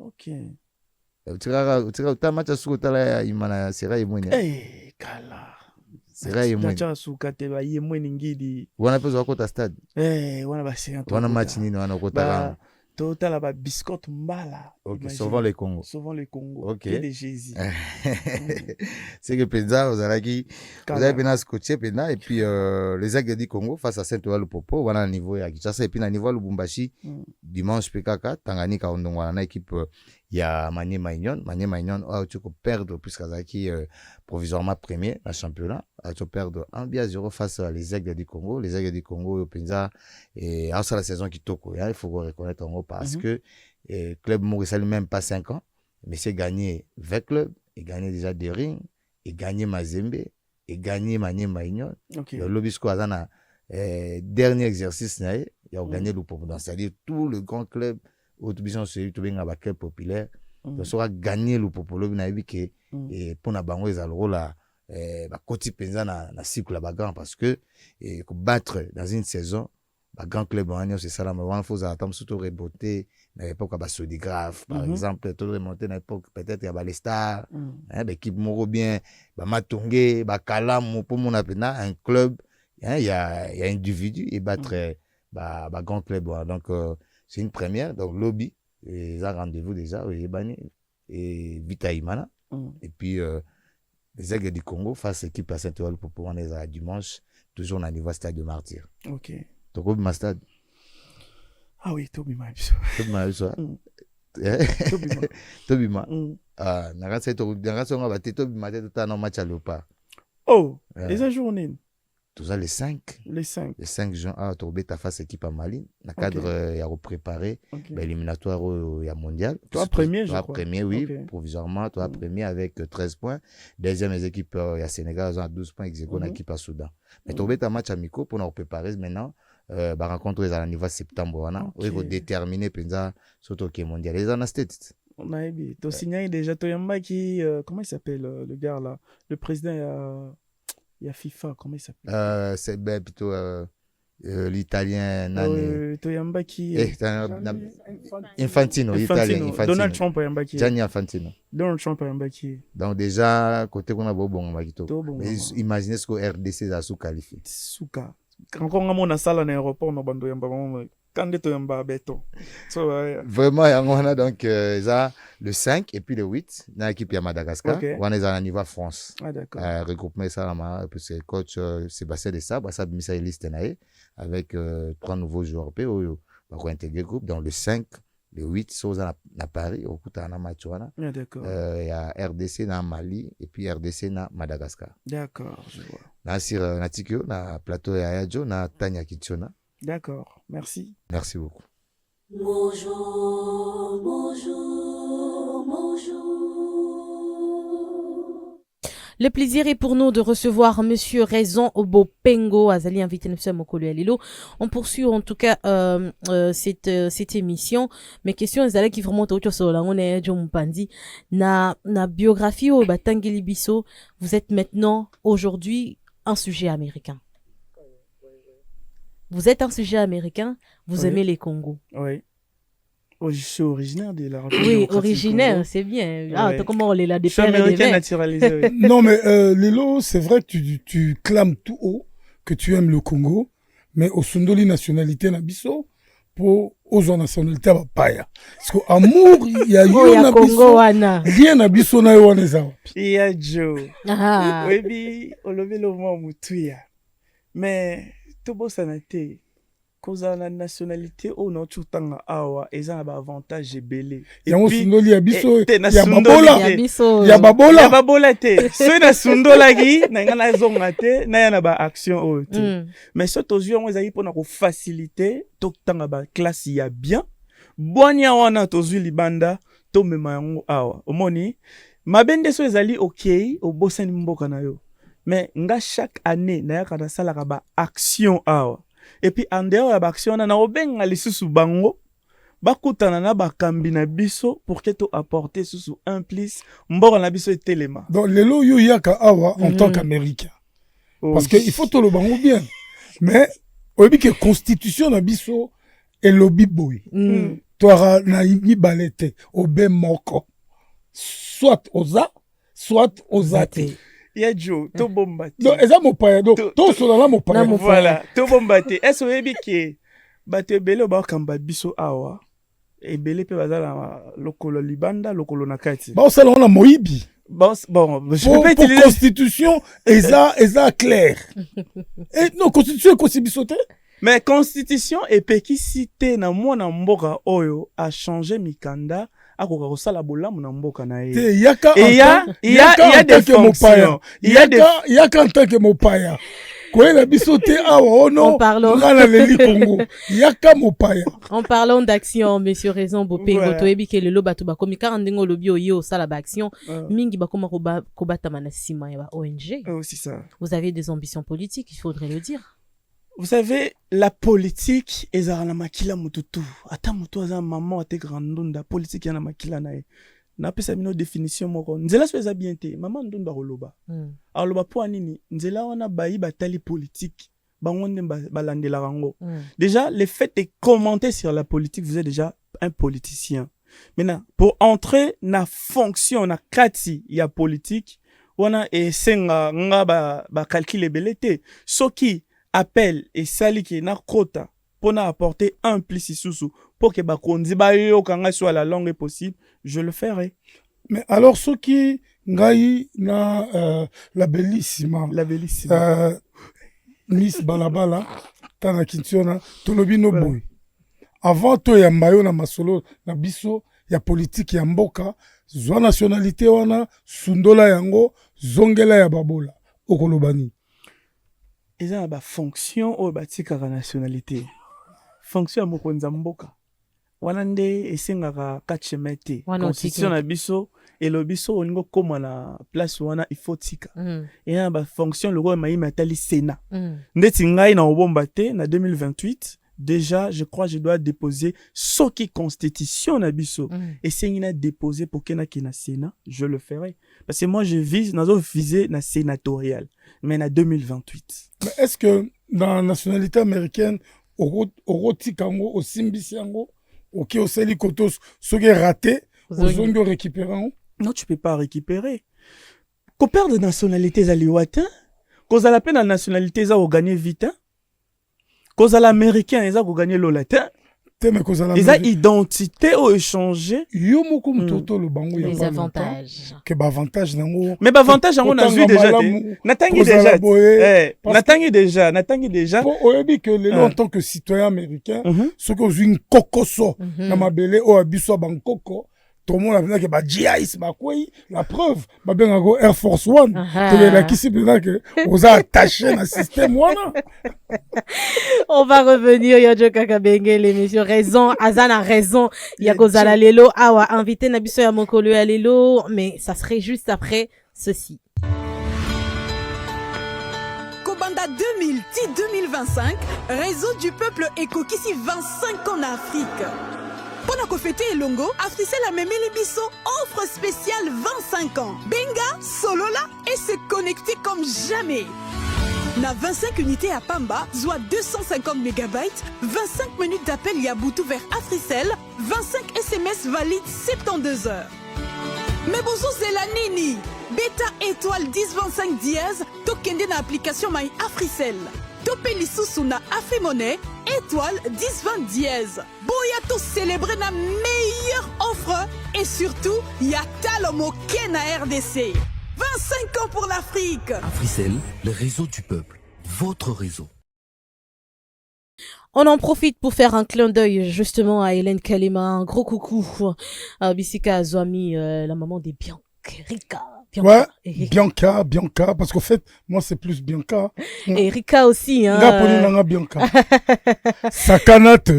utira utamacha sukotala Imana sera yemweni kala sera yemweni tacha sukate ba yemweni ngidi wana pezo wakota stade wana ba sera wana match nini wana kota total ba biscotte mbala sauvant le Congo de Jésus c'est que Penza vous avez bien scotché Pena et puis les Aigles du Congo face à Saint-Ouen Lupopo wana niveau ya Kinshasa et puis na niveau Lubumbashi dimanche PKK Tanganyika ondongwana na équipe ya Maniema Union tu peux perdre puisque Azaki provisoirement premier dans championnat tu perdre 1-0 face à les Aigles du Congo au Penza et à la saison qui toko il faut reconnaître en gros parce que club Maurice même pas 5 ans mais c'est gagné 20 clubs et gagné déjà des rings et gagné Mazembe et gagné Maniema Union le Lobisco Azana dernier exercice il a gagné le Popo c'est-à-dire tout le grand club autobison celui tout bien club populaire donc sera gagné le Popo lobi na yebi que et pour na bango ezalo rôle koti penza na cycle la bagarre parce que battre dans une saison grand club en c'est ça là mais il faut attendre surtout reboter à l'époque à Sodigraph par exemple tout remonter à l'époque peut-être à les stars l'équipe moro bien Matongé Kalam pour mon appena un club il y a individu et battre grand club donc c'est une première donc lobby ils ont rendez-vous déjà et Vita Imana et puis les Aigles du Congo face à l'équipe à Saint-Ouen pour pouvoir les dimanche toujours dans le niveau stade de Martyr Tokobi ma stade. Ah oui, Tobima. Tobima. Ah, nagase on va Tobima tata no match à Léopard. Oh, les journées. Tout ça les 5 juin Torbé ta face équipe à Mali, na cadre il a préparé éliminatoire il y a mondial. Toi premier je crois. Premier oui, provisoirement toi premier avec 13 points. Deuxième équipe il y a Sénégal à 12 points exécuté l'équipe à Soudan. Mais Torbé ta match amico pour nous préparer maintenant rencontre à la niveau septembre il faut déterminer penza surtout que mondial les en state On a aimé. Tu as signé déjà Toyamba qui... comment il s'appelle le gars là? Le président, il y a FIFA, comment il s'appelle? C'est plutôt l'italien. Toyamba qui... Infantino, l'italien. Infantino. Donald Trump Toyamba qui... Gianni Infantino. Donald Trump Toyamba qui... Donc déjà, côté qu'on a bon, imaginez ce que RDC a sous-qualifié. Souka. Quand on a ça à l'aéroport, on a bandé Toyamba. Vraiment, on a donc le 5 et puis le 8 dans l'équipe de Madagascar. On est à niveau France. Regroupement ça, parce que coach Sébastien Desabre, ça a mis sa liste avec 3 nouveaux joueurs qui ont intégré le groupe. Donc le 5, le 8, sont à Paris, au coup de match. Il y a RDC dans Mali et puis RDC dans Madagascar. D'accord, je vois. Là, sur Natikyo, na plateau Yayajo, na Tanya Kitchona. D'accord, merci. Merci beaucoup. Bonjour, bonjour, bonjour. Le plaisir est pour nous de recevoir Monsieur Raison Obopengo, Azali invité Monsieur Mokolo Alilo. On poursuit en tout cas cette émission. Mes questions Azali qui vraiment autre chose là on est John Mpandi na biographie au Batangeli Bisso. Vous êtes maintenant aujourd'hui un sujet américain. Vous êtes un sujet américain, vous aimez les Congos. Oui. Oh, je suis originaire de la République. Oui, originaire, c'est bien. Ah, comment on est là, des je suis américain naturalisé. Oui. Non, mais Lelo, c'est vrai que tu clames tout haut que tu aimes le Congo, mais au Sundoli nationalité Nabiso, pour aux nationalités à Paya. Parce qu'amour, il y a eu un Nabiso, rien Nabiso na yo nezawa. Il y a Joe. Ah. Oui, bi, on le veut le mot mutuya. Mais tout beau sanité. Cause la nationalité au non tutanga awa eza ba avantage belé. Et on sundoli ya biso ya babola. Ya babola te. So na sundola gi na ngana zonga te na ya na ba action o te. Mais so tozu on ezali pona ko faciliter totanga ba classe ya bien. Bonya wana tozu libanda to mema yango awa. Omoni mabende so ezali OK o bosani mboka na yo. Mais nga chaque année na ya kana sala ka ba action awa. Et puis en dehors ya action na obenga lisusu bango bakutana na bakambi na biso pour que to apporter susu un plus mboka na biso etelema. Donc lelo yo yaka awa en tant qu'américain. Parce que il faut to le bango bien. Mais obi que constitution na biso et lobby boy. Toi na ibalete obe moko. Soit oza, soit ozate. Yadjo, to bombate. Non, eza mopaya do. To solala mopaya. Voilà, to bombate. Est-ce que bate bele ba kamba biso awa et bele pe bazala lokolo libanda lokolo nakati. Ba osala on a moibi. Bon, je peux pas utiliser constitution eza clair. Et non constitution kosibisote. Mais constitution et pekisité na mwana mboka oyo a changé mikanda. Il y a des fonctions. Il y a qu'en tant que mopaya. En parlant d'action, Monsieur Raison Bopengo, toyebi ke lelo bato ba komi 40 ndingo lobi oyo sala ba action mingi ba koma kobata manasima ya ONG. C'est ça. Vous avez des ambitions politiques, il faudrait le dire. Vous savez, la politique est dans la makila mututu. Ata mutu aza maman ate grandunda politique yana makila nae. Na pesa mino définition moko. Nzela so bien te, maman ndunda roloba. Aloba po anini, nzela wana bayi batali politique. Bangonde balandela rango. Déjà, le fait de commenter sur la politique, vous êtes déjà un politicien. Maintenant, pour entrer na fonction na kati ya politique, wana esenga nga ba calcul belete. Soki appel et sali qui na kota pour apporter un plus sous pour que bakonzi ba yo kanga soit la langue possible, je le ferai. Mais alors ce qui ngai na la bellissima Miss Balabala tana kintiona tolobi no boy avant to ya mbayo na masolo na biso ya politique ya mboka zwa nationalité wana sundola yango zongela ya babola okolobani. Ils ont une fonction ou une nationalité. Fonction à mokonza mboka. Wanande esengaka kachemete. Constitution na biso et le biso oningo koma na place wana il faut tika. Et na ba fonction le roi maïma tali Sénat. Ndeti ngai na obomba te na 2028 déjà, je crois que je dois déposer ce qui constitution na biso. Et si il a déposé pour qu'il y ait un Sénat, je le ferai. Parce que moi, je vise, viser na sénatorial, mais en 2028. Mais est-ce que dans la nationalité américaine, au Tikango, au Simbisiango, au Kioseli Kotos, ce qui est raté, aux zones de récupérer? Non, tu peux pas récupérer. Qu'on perd de nationalité, ça liwata. Qu'on a la peine de nationalité, ça va gagner vite. Cause à l'américain, ils ont gagné le latin. Ils ont identité ou échangé. Les avantages. Mais avantage, on a vu déjà. Natangi déjà. Pour que en tant que citoyen américain, ce que j'ai une cocoso, dans ma belle, au abisso Bangkoko. Tout le monde a vu que GIS, la preuve, Air Force One, on a attaché un système. On va revenir, Yojo Kakabenge, l'émission Raison, Azan a raison, Yakozala Lelo, Awa, invité Nabiso Yamokolo à Lelo, mais ça serait juste après ceci. Kobanda 2010-2025, Réseau du peuple Eko Kisi 25 ans en Afrique. Pendant qu'on fête Elongo, Africell a même biso offre spéciale 25 ans. Benga, Solola et se connecter comme jamais. Na 25 unités à Pamba, soit 250 MB, 25 minutes d'appel Yaboutou vers Africell, 25 SMS valides 72 heures. Mais bonjour, c'est la Nini. Beta étoile 1025 dièse, tokende na application My Africell. Topeli sous na Afri-Monnaie, étoile 1020 dièse. Boya to célébrer la meilleure offre et surtout, y'a Talomo Kena RDC. 25 ans pour l'Afrique. Africell, le réseau du peuple. Votre réseau. On en profite pour faire un clin d'œil justement à Hélène Kalema. Un gros coucou à Bissika Azwami, la maman des Bianca, Rika. Ouais, Bianca, parce qu'en fait, moi, c'est plus Bianca. Et Rika aussi, hein. Bianca. Sakanate.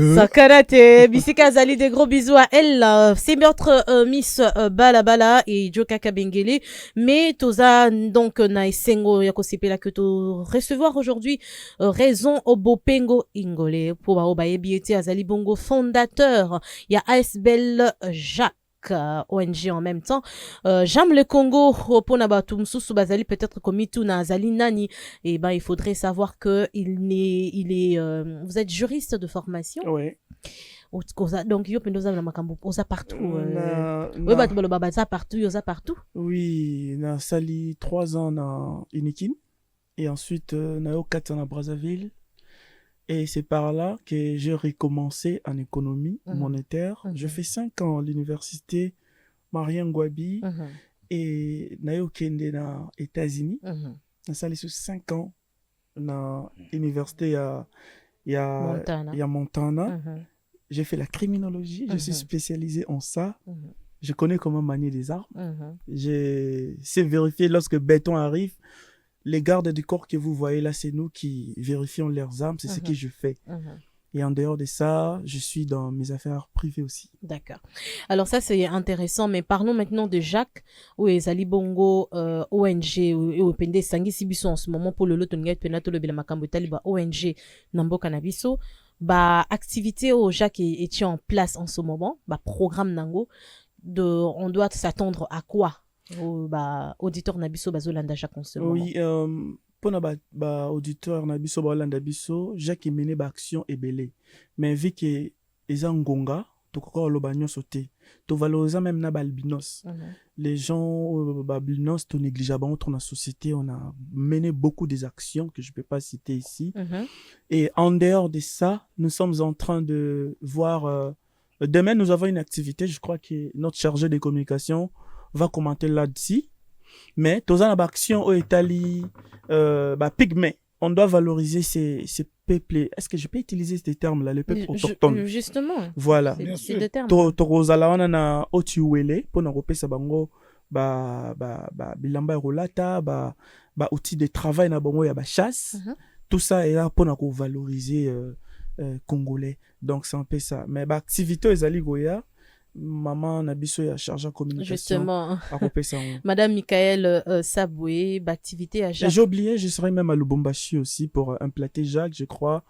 Bissika Zali, des gros bisous à elle. C'est notre Miss Bala et Joka Kabengele. Mais Toza, donc, na esengo yakosepela que to recevoir aujourd'hui Raison Obopengo Ingole. Pour Baobaye Biete Azali Bongo, fondateur. Il y a ASBL Jacques. ONG en même temps. J'aime le Congo pour Nabatum sous Bazali peut-être comme tout na Azali Nani. Et ben il faudrait savoir que il est vous êtes juriste de formation. Oui. Donc yo pendoza na makambo oza partout. Oui ba tubalo baba za partout, yoza partout. Oui, na sali 3 ans na Inikin et ensuite na yo 4 ans à Brazzaville. Et c'est par là que j'ai recommencé en économie monétaire. Je fais 5 ans à l'université Marien Ngouabi et Nayo Kende na États-Unis. J'ai salé sur 5 ans na l'université à Montana. J'ai fait la criminologie, je suis spécialisé en ça. Je connais comment manier des armes. Je sais vérifier lorsque béton arrive. Les gardes du corps que vous voyez là, c'est nous qui vérifions leurs armes, c'est ce que je fais. Et en dehors de ça, je suis dans mes affaires privées aussi. D'accord. Alors ça, c'est intéressant, mais parlons maintenant de Jacques, où est Ali Bongo, ONG, ou Pende Sangi Sibiso en ce moment pour le lot, Penato le Belamakambo Taliba, ONG, Nambo Cannabiso. Bah, activité au Jacques est en place en ce moment, bah, programme Nango, on doit s'attendre à quoi? Auditeur Nabiso Bazolanda Jacques en ce moment. Oui, pour na auditeur Nabiso Bazolanda Biso, Jacques est mené action et belé. Mais vu que les Ngonga, to koko lo banyo sauté, to valoriser même na balbinos. Les gens balbinos to négligeable entre la société, on a mené beaucoup des actions que je peux pas citer ici. Et en dehors de ça, nous sommes en train de voir demain nous avons une activité, je crois que notre chargé de communication va commenter là-dessus. Mais, dans une action au Italie, pygmée, on doit valoriser ces peuples. Est-ce que je peux utiliser ces termes-là, les peuples autochtones? Justement. Voilà. C'est des termes. Torozala, on a Otiwele, pour nous repérer ça, bilamba rolata, outils de travail, na bango ya chasse. Tout ça est là pour nous valoriser Congolais. Donc, c'est un peu ça. Mais, activité, les aligoya, maman Nabiso ya chargé de communication. Justement. Madame Michael Saboué, activité à Jacques. J'ai oublié, je serai même à Lubumbashi aussi pour un platé Jacques, je crois.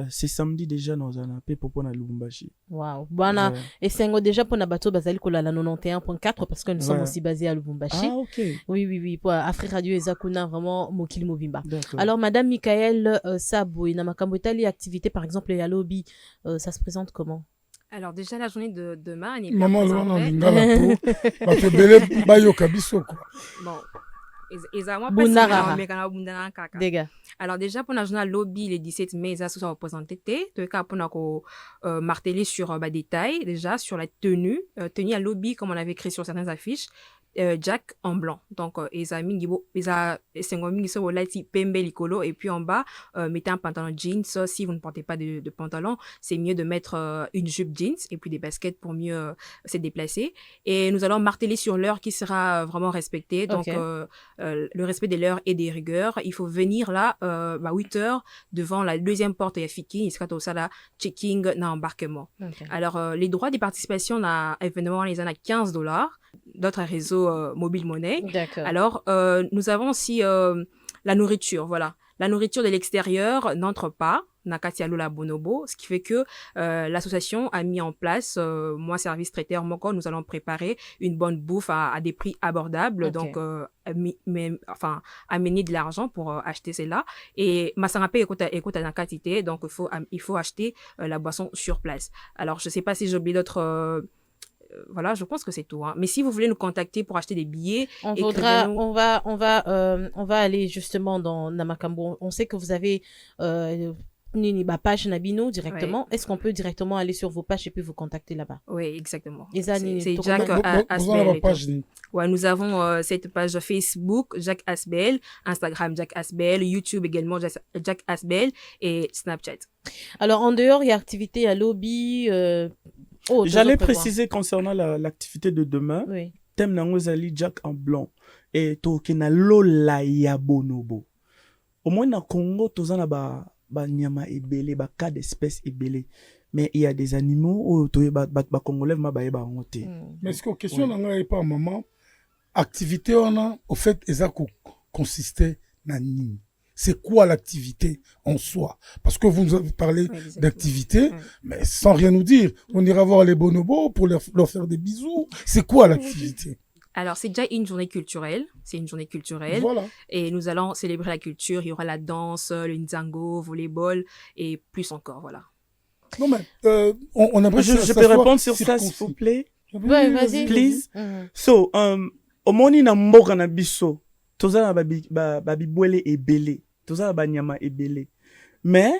c'est samedi déjà dans un appel pour na Lubumbashi. Wow. Bana et c'est déjà pour na bateau basali ko la 91.4 parce que nous sommes aussi basés à Lubumbashi. Ah OK. Oui pour Afrique Radio Ezakuna vraiment mokili mobimba. Alors madame Michael Saboué na makambo tali activité par exemple ya lobby ça se présente comment? Alors déjà la journée de demain, on est maman loin ngala po ba te belé ba yoka biso quoi. Bon. Alors déjà pour la journée lobby le 17 mai ça sera représenté de cas pour marteler sur des détails déjà sur la tenue à lobby comme on avait écrit sur certaines affiches. Jack en blanc donc et puis en bas mettez un pantalon jeans. Si vous ne portez pas de pantalon c'est mieux de mettre une jupe jeans et puis des baskets pour mieux se déplacer et nous allons marteler sur l'heure qui sera vraiment respectée donc le respect de l'heure et des rigueurs. Il faut venir là 8 heures devant la deuxième porte et il sera tout ça là checking dans l'embarquement. Alors les droits de participation à événement les en a $15 d'autres réseaux mobile monnaie. Alors nous avons aussi la nourriture, voilà. La nourriture de l'extérieur n'entre pas Nakati Alola Bonobo, ce qui fait que l'association a mis en place moi service traiteur Moko, nous allons préparer une bonne bouffe à des prix abordables donc amener de l'argent pour acheter cela et Masangape écoute à Nakatité donc il faut acheter la boisson sur place. Alors je sais pas si j'ai oublié d'autres voilà, je pense que c'est tout. Mais si vous voulez nous contacter pour acheter des billets, on va aller justement dans Namakambo. On sait que vous avez une page Nabino directement. Est-ce qu'on peut directement aller sur vos pages et puis vous contacter là-bas? Oui, exactement. C'est Jack Asbel. Ouais, nous avons cette page Facebook Jack Asbel, Instagram Jack Asbel, YouTube également Jack Asbel et Snapchat. Alors en dehors, il y a activité à lobby. J'allais préciser concernant l'activité de demain. Thème Nangozali Jack en blanc et Tokena Lola ya bonobo. Au moins na Congo tozana ba nyama ebele ba cas d'espèces ebele. Mais il y a des animaux ba congolais ma ba ngote. Mais est-ce que question nanga est pas maman activité on a au fait ezako consistait na nini? C'est quoi l'activité en soi? Parce que vous nous avez parlé d'activité, mais sans rien nous dire. On ira voir les bonobos pour leur faire des bisous. C'est quoi l'activité? Alors, c'est déjà une journée culturelle. C'est une journée culturelle. Voilà. Et nous allons célébrer la culture. Il y aura la danse, le nzango, volleyball et plus encore, voilà. Non, mais on aimerait je peux répondre sur ça, s'il vous plaît? Ouais, vas-y. Please. So, au moni na mboka na biso. Tozala babi boile ebele tozala banyama ebele mais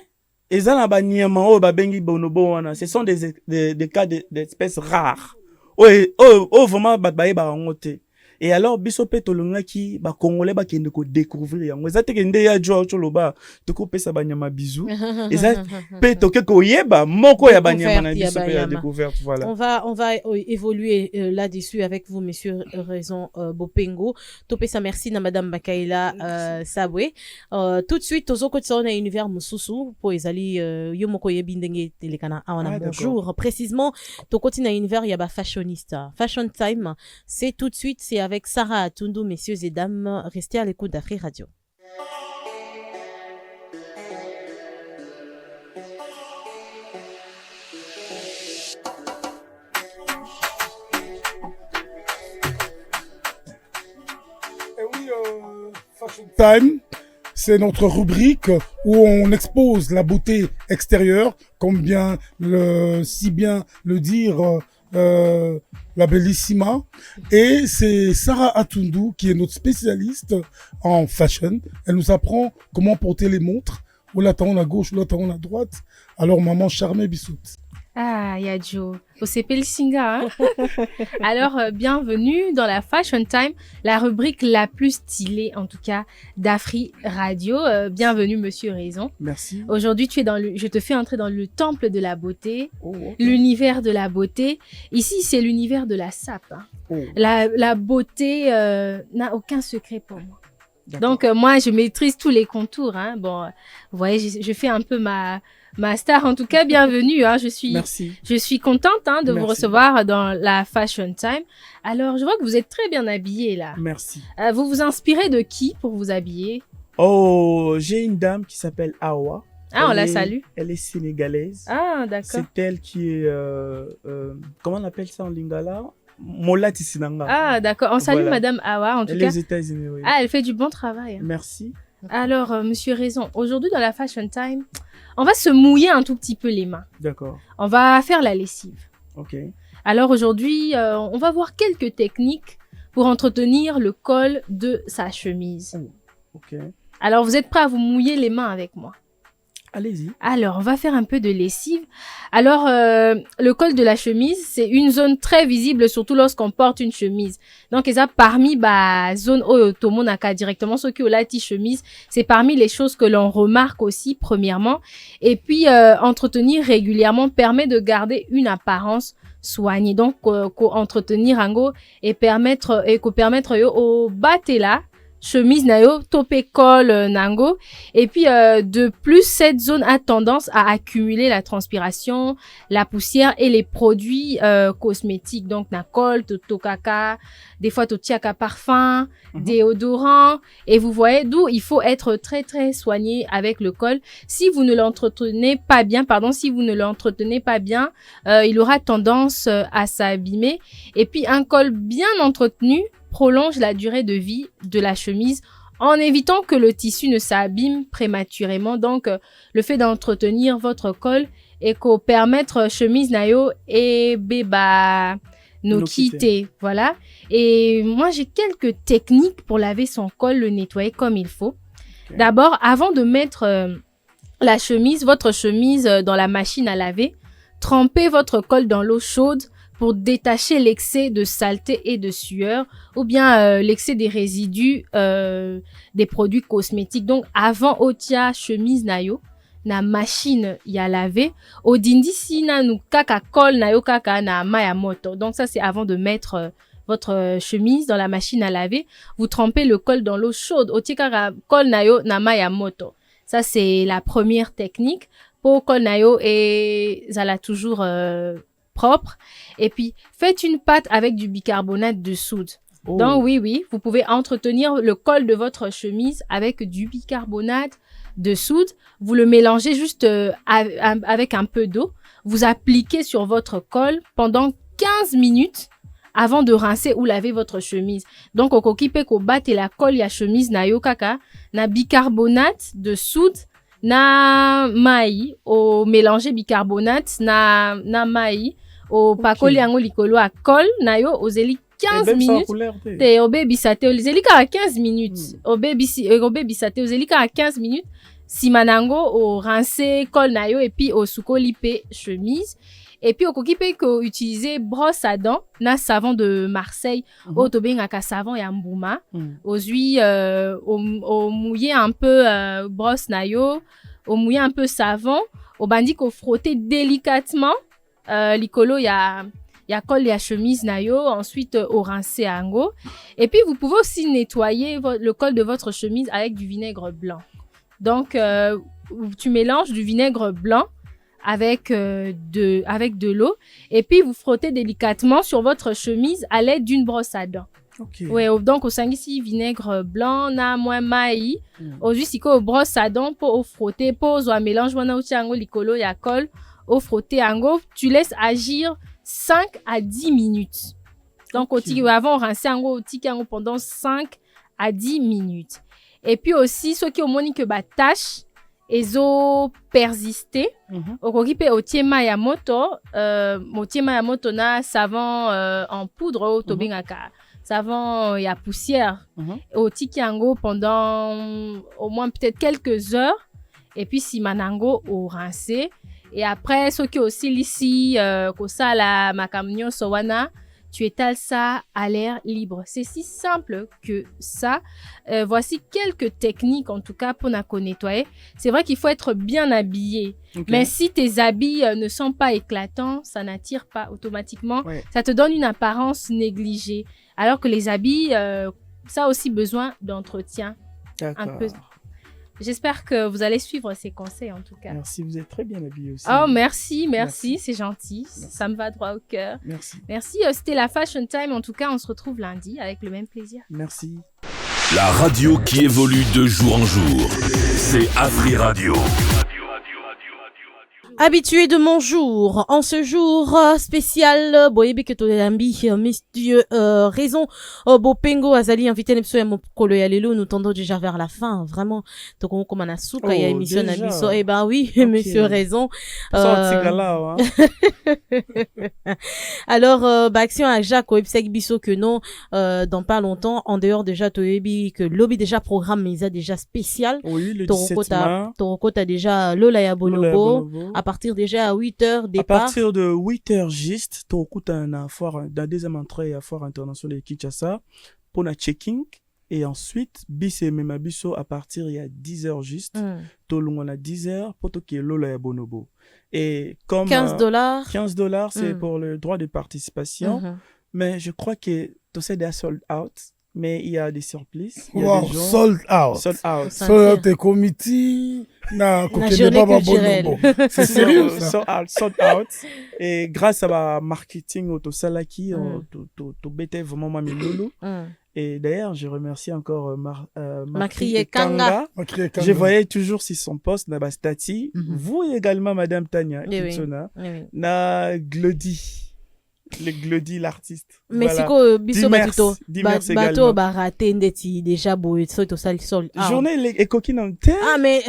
ezala banyama o babengi bonobo wana ce sont des cas d'espèces rares vraiment baye ba ngote et alors biso pe tolongaki ba congolais ba kende ko découvrir yango ezate kende ya jo choloba to ko pesa banyama bizu ezate pe to ke ko yeba moko ya banyama na biso pe ya découverte voilà. On va évoluer là-dessus avec vous monsieur Raison Bopengo. To pesa merci na madame Bakaila Sabwe. Tout de suite tozo ko tsona univers mususu po ezali yo moko yebi ndenge telekana awana bonjour précisément to kotina univers ya ba fashionista. Fashion Time, c'est tout de suite, c'est avec Sarah Atundu, messieurs et dames. Restez à l'écoute d'Afrique Radio. Fashion Time, c'est notre rubrique où on expose la beauté extérieure, comme si bien le dire la bellissima. Et c'est Sarah Atundu qui est notre spécialiste en fashion. Elle nous apprend comment porter les montres. Ou la taon à gauche, ou la taon à droite. Alors maman charmée Bissout. Ah, Yadjo, Osepel Singa. Hein? Alors, bienvenue dans la Fashion Time, la rubrique la plus stylée, en tout cas, d'Afri Radio. Bienvenue, Monsieur Raison. Merci. Aujourd'hui, je te fais entrer dans le temple de la beauté, l'univers de la beauté. Ici, c'est l'univers de la sape. Hein. La beauté n'a aucun secret pour moi. Donc, moi, je maîtrise tous les contours. Hein. Bon, vous voyez, je fais un peu ma star. En tout cas, bienvenue. Hein. Je suis contente de vous recevoir dans la Fashion Time. Alors, je vois que vous êtes très bien habillée là. Merci. Vous vous inspirez de qui pour vous habiller? Oh, j'ai une dame qui s'appelle Awa. Ah, on la salue. Elle est sénégalaise. Ah, d'accord. C'est elle qui est... comment on appelle ça en lingala? Molati Sinanga. Ah, d'accord. On salue Madame Awa, en tout cas. Les États-Unis, oui. Ah, elle fait du bon travail. Merci. Alors, Monsieur Raison, aujourd'hui dans la Fashion Time, on va se mouiller un tout petit peu les mains. D'accord. On va faire la lessive. Ok. Alors aujourd'hui, on va voir quelques techniques pour entretenir le col de sa chemise. Ok. Alors, vous êtes prêts à vous mouiller les mains avec moi? Allez-y. Alors, on va faire un peu de lessive. Alors, le col de la chemise, c'est une zone très visible, surtout lorsqu'on porte une chemise. Donc, ça, parmi zone otomonaka directement, ceux qui ont la chemise, c'est parmi les choses que l'on remarque aussi, premièrement. Et puis, entretenir régulièrement permet de garder une apparence soignée. Donc, entretenir ango et permettre au batela chemise nayo topé col nango. Et puis de plus, cette zone a tendance à accumuler la transpiration, la poussière et les produits cosmétiques. Donc na col, tokaka, des fois totiaka parfum, déodorant. Et vous voyez d'où il faut être très très soigné avec le col. Si vous ne l'entretenez pas bien, il aura tendance à s'abîmer. Et puis un col bien entretenu prolonge la durée de vie de la chemise en évitant que le tissu ne s'abîme prématurément. Donc, le fait d'entretenir votre col et qu'au permettre chemise nayo et beba no kite. Voilà. Et moi, j'ai quelques techniques pour laver son col, le nettoyer comme il faut. Okay. D'abord, avant de mettre votre chemise dans la machine à laver, trempez votre col dans l'eau chaude pour détacher l'excès de saleté et de sueur ou bien l'excès des résidus des produits cosmétiques. Donc, avant otia chemise nayo, na machine ya laver, odindi si na nou kaka col nayo kaka na mayamoto. Donc, ça, c'est avant de mettre votre chemise dans la machine à laver. Vous trempez le col dans l'eau chaude. Otia kaka col nayo na mayamoto. Ça, c'est la première technique. Pour col nayo et ça l'a toujours propre. Et puis, faites une pâte avec du bicarbonate de soude. Oh. Donc, oui, vous pouvez entretenir le col de votre chemise avec du bicarbonate de soude. Vous le mélangez juste avec un peu d'eau. Vous appliquez sur votre col pendant 15 minutes avant de rincer ou laver votre chemise. Donc, okokipe ko bate la col ya chemise na yo kaka na bicarbonate de soude na mai au mélanger bicarbonate na mai au pakoli yango likolo a col na yo ozeli 15 minutes te obebisate ozeli ka 15 minutes obebisate ozeli ka 15 minutes simanango au rincer col na yo et puis au sukoli pe chemise. Et puis, au kokipe ko utiliser brosse à dents na savon de Marseille, au tobengaka savon ya mbouma, aux huiles, au mouiller un peu brosse na yo, au mouiller un peu savon, au bandi ko frotter délicatement likolo ya col ya chemise na yo, ensuite au rincer ango. Et puis, vous pouvez aussi nettoyer le col de votre chemise avec du vinaigre blanc. Donc, tu mélanges du vinaigre blanc avec de l'eau et puis vous frottez délicatement sur votre chemise à l'aide d'une brosse à dents. Okay. Ouais, donc au sangisi vinaigre blanc na moins mai au jusiko brosse à dents pour frotter pose ou mélange wana uti ango likolo ya col au frotter ango tu laisses agir 5 à 10 minutes. Donc okay. Avant rincer ango tiki ango pendant 5 à 10 minutes. Et puis aussi ceux qui ont moni que ba tache ezo persister okokipe otiema ya moto na savon en poudre tobengaka savon ya poussière otiki yango pendant au moins peut-être quelques heures et puis simanango au rincer et après ce qui aussi l'ici kosala makamnyo sowana tu étales ça à l'air libre. C'est si simple que ça. Voici quelques techniques, en tout cas, pour nettoyer. C'est vrai qu'il faut être bien habillé. Okay. Mais si tes habits ne sont pas éclatants, ça n'attire pas automatiquement. Ouais. Ça te donne une apparence négligée. Alors que les habits, ça a aussi besoin d'entretien. Un peu. J'espère que vous allez suivre ces conseils, en tout cas. Merci, vous êtes très bien habillé aussi. Oh, merci, c'est gentil. Merci. Ça me va droit au cœur. Merci, c'était la Fashion Time. En tout cas, on se retrouve lundi avec le même plaisir. Merci. La radio qui évolue de jour en jour, c'est Afri Radio. Habitué de mon jour, en ce jour spécial, boyebi que to ambi, messieurs, raison, Bopengo Azali invité nepso ya mokolo ya lelo, nous tendons déjà vers la fin, vraiment, to comme on a souka ya émission na biso, eh ben oui, okay. Monsieur raison. Alors, action à Jacques, website biso que non, dans pas longtemps, en dehors déjà, toyebi que lobby déjà programme, mais il a déjà spécial. Oui, le 17 mars. Toroko t'as déjà Lola ya Bonobo. À partir déjà à 8h départ. À partir de 8h juste, tu écoutes une foire, dans deuxième entrée à foire internationale de Kinshasa pour la checking et ensuite bis et même biso à partir il y a 10h juste. Tout le monde à 10h pour que Lola ya Bonobo. Et comme $15 $15 c'est pour le droit de participation, mais je crois que tout ça est sold out. Mais il y a des surprises. Wow, sold out. Sold out. Sold out et comité. C'est sérieux, ça. Sold out. Et grâce à ma marketing au Salaki, tu bêtais vraiment ma milolo. Et d'ailleurs, je remercie encore Makriye Kanga. Je voyais toujours sur son poste, na Bastati. Vous également, Madame Tania, Kitsona, na Glody. Le Glody, l'artiste. Mais c'est quoi, biso batito? Bato baraté ndeti déjà boy to sal sol. Journée et coquine en terre. Ah mais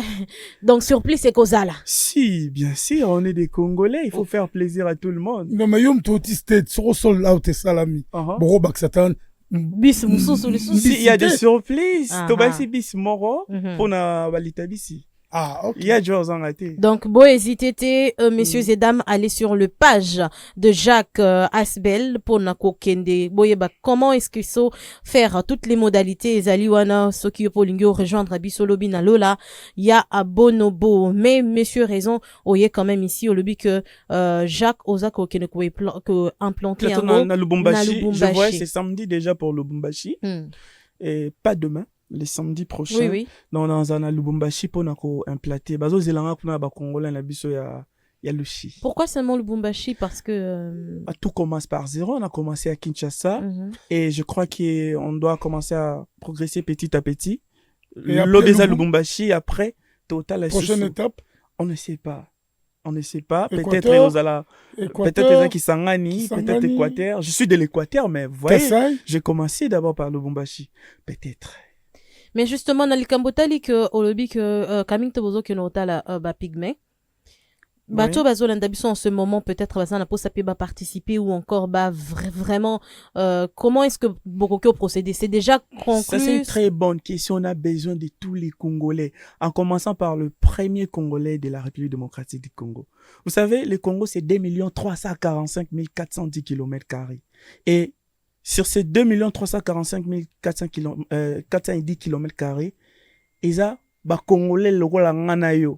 donc surprise c'est Kozala. Si, bien sûr, on est des Congolais, il faut faire plaisir à tout le monde. Non mais yom to state sur sol out et salami. Boro bak satan. Bis mususu les soucis. Il y a des surprises. To basi bis moro pour na balita bisi. Ah, ok. Il y a des en raté. Donc, beau hésiter, messieurs et dames, allez sur le page de Jacques Asbel pour Nako Kende. Boyeba, comment est-ce qu'il faut faire toutes les modalités? Zaliwana, Sokio Polingyo, rejoindre Abisolobi na Lola, ya à Bonobo. Mais, messieurs, raison, oye quand même ici, au lobby que, Jacques Ozako Kende que implanté un mot. Na Lubumbashi. Je vois, c'est samedi déjà pour Lubumbashi. Et pas demain. Les samedis prochains, oui. Dans un Lubumbashi pour implanter. Bazo zelanga kuna ba Congolais na biso ya Lushi. Pourquoi seulement Lubumbashi? Parce que tout commence par zéro. On a commencé à Kinshasa et je crois qu'on doit commencer à progresser petit à petit. L'Obeza Lubumbashi après total. Prochaine étape. On ne sait pas. Peut-être Ozala, peut-être Kisangani, peut-être Équateur. Je suis de l'Équateur, mais vous voyez, j'ai commencé d'abord par Lubumbashi. Peut-être. Mais justement, dans le Cambotali, que au lobby que Camille Tobozo que nous avons la pygmée, bateau bazo l'andabiso en ce moment peut-être bazan la pose à participer ou encore vraiment comment est-ce que Bokoko procéder? C'est déjà conclu. Ça c'est une très bonne question. On a besoin de tous les Congolais, en commençant par le premier Congolais de la République démocratique du Congo. Vous savez, le Congo c'est 2 345 410 km². Et sur ces 2 345 410 km², ils ont Congolais le rôle en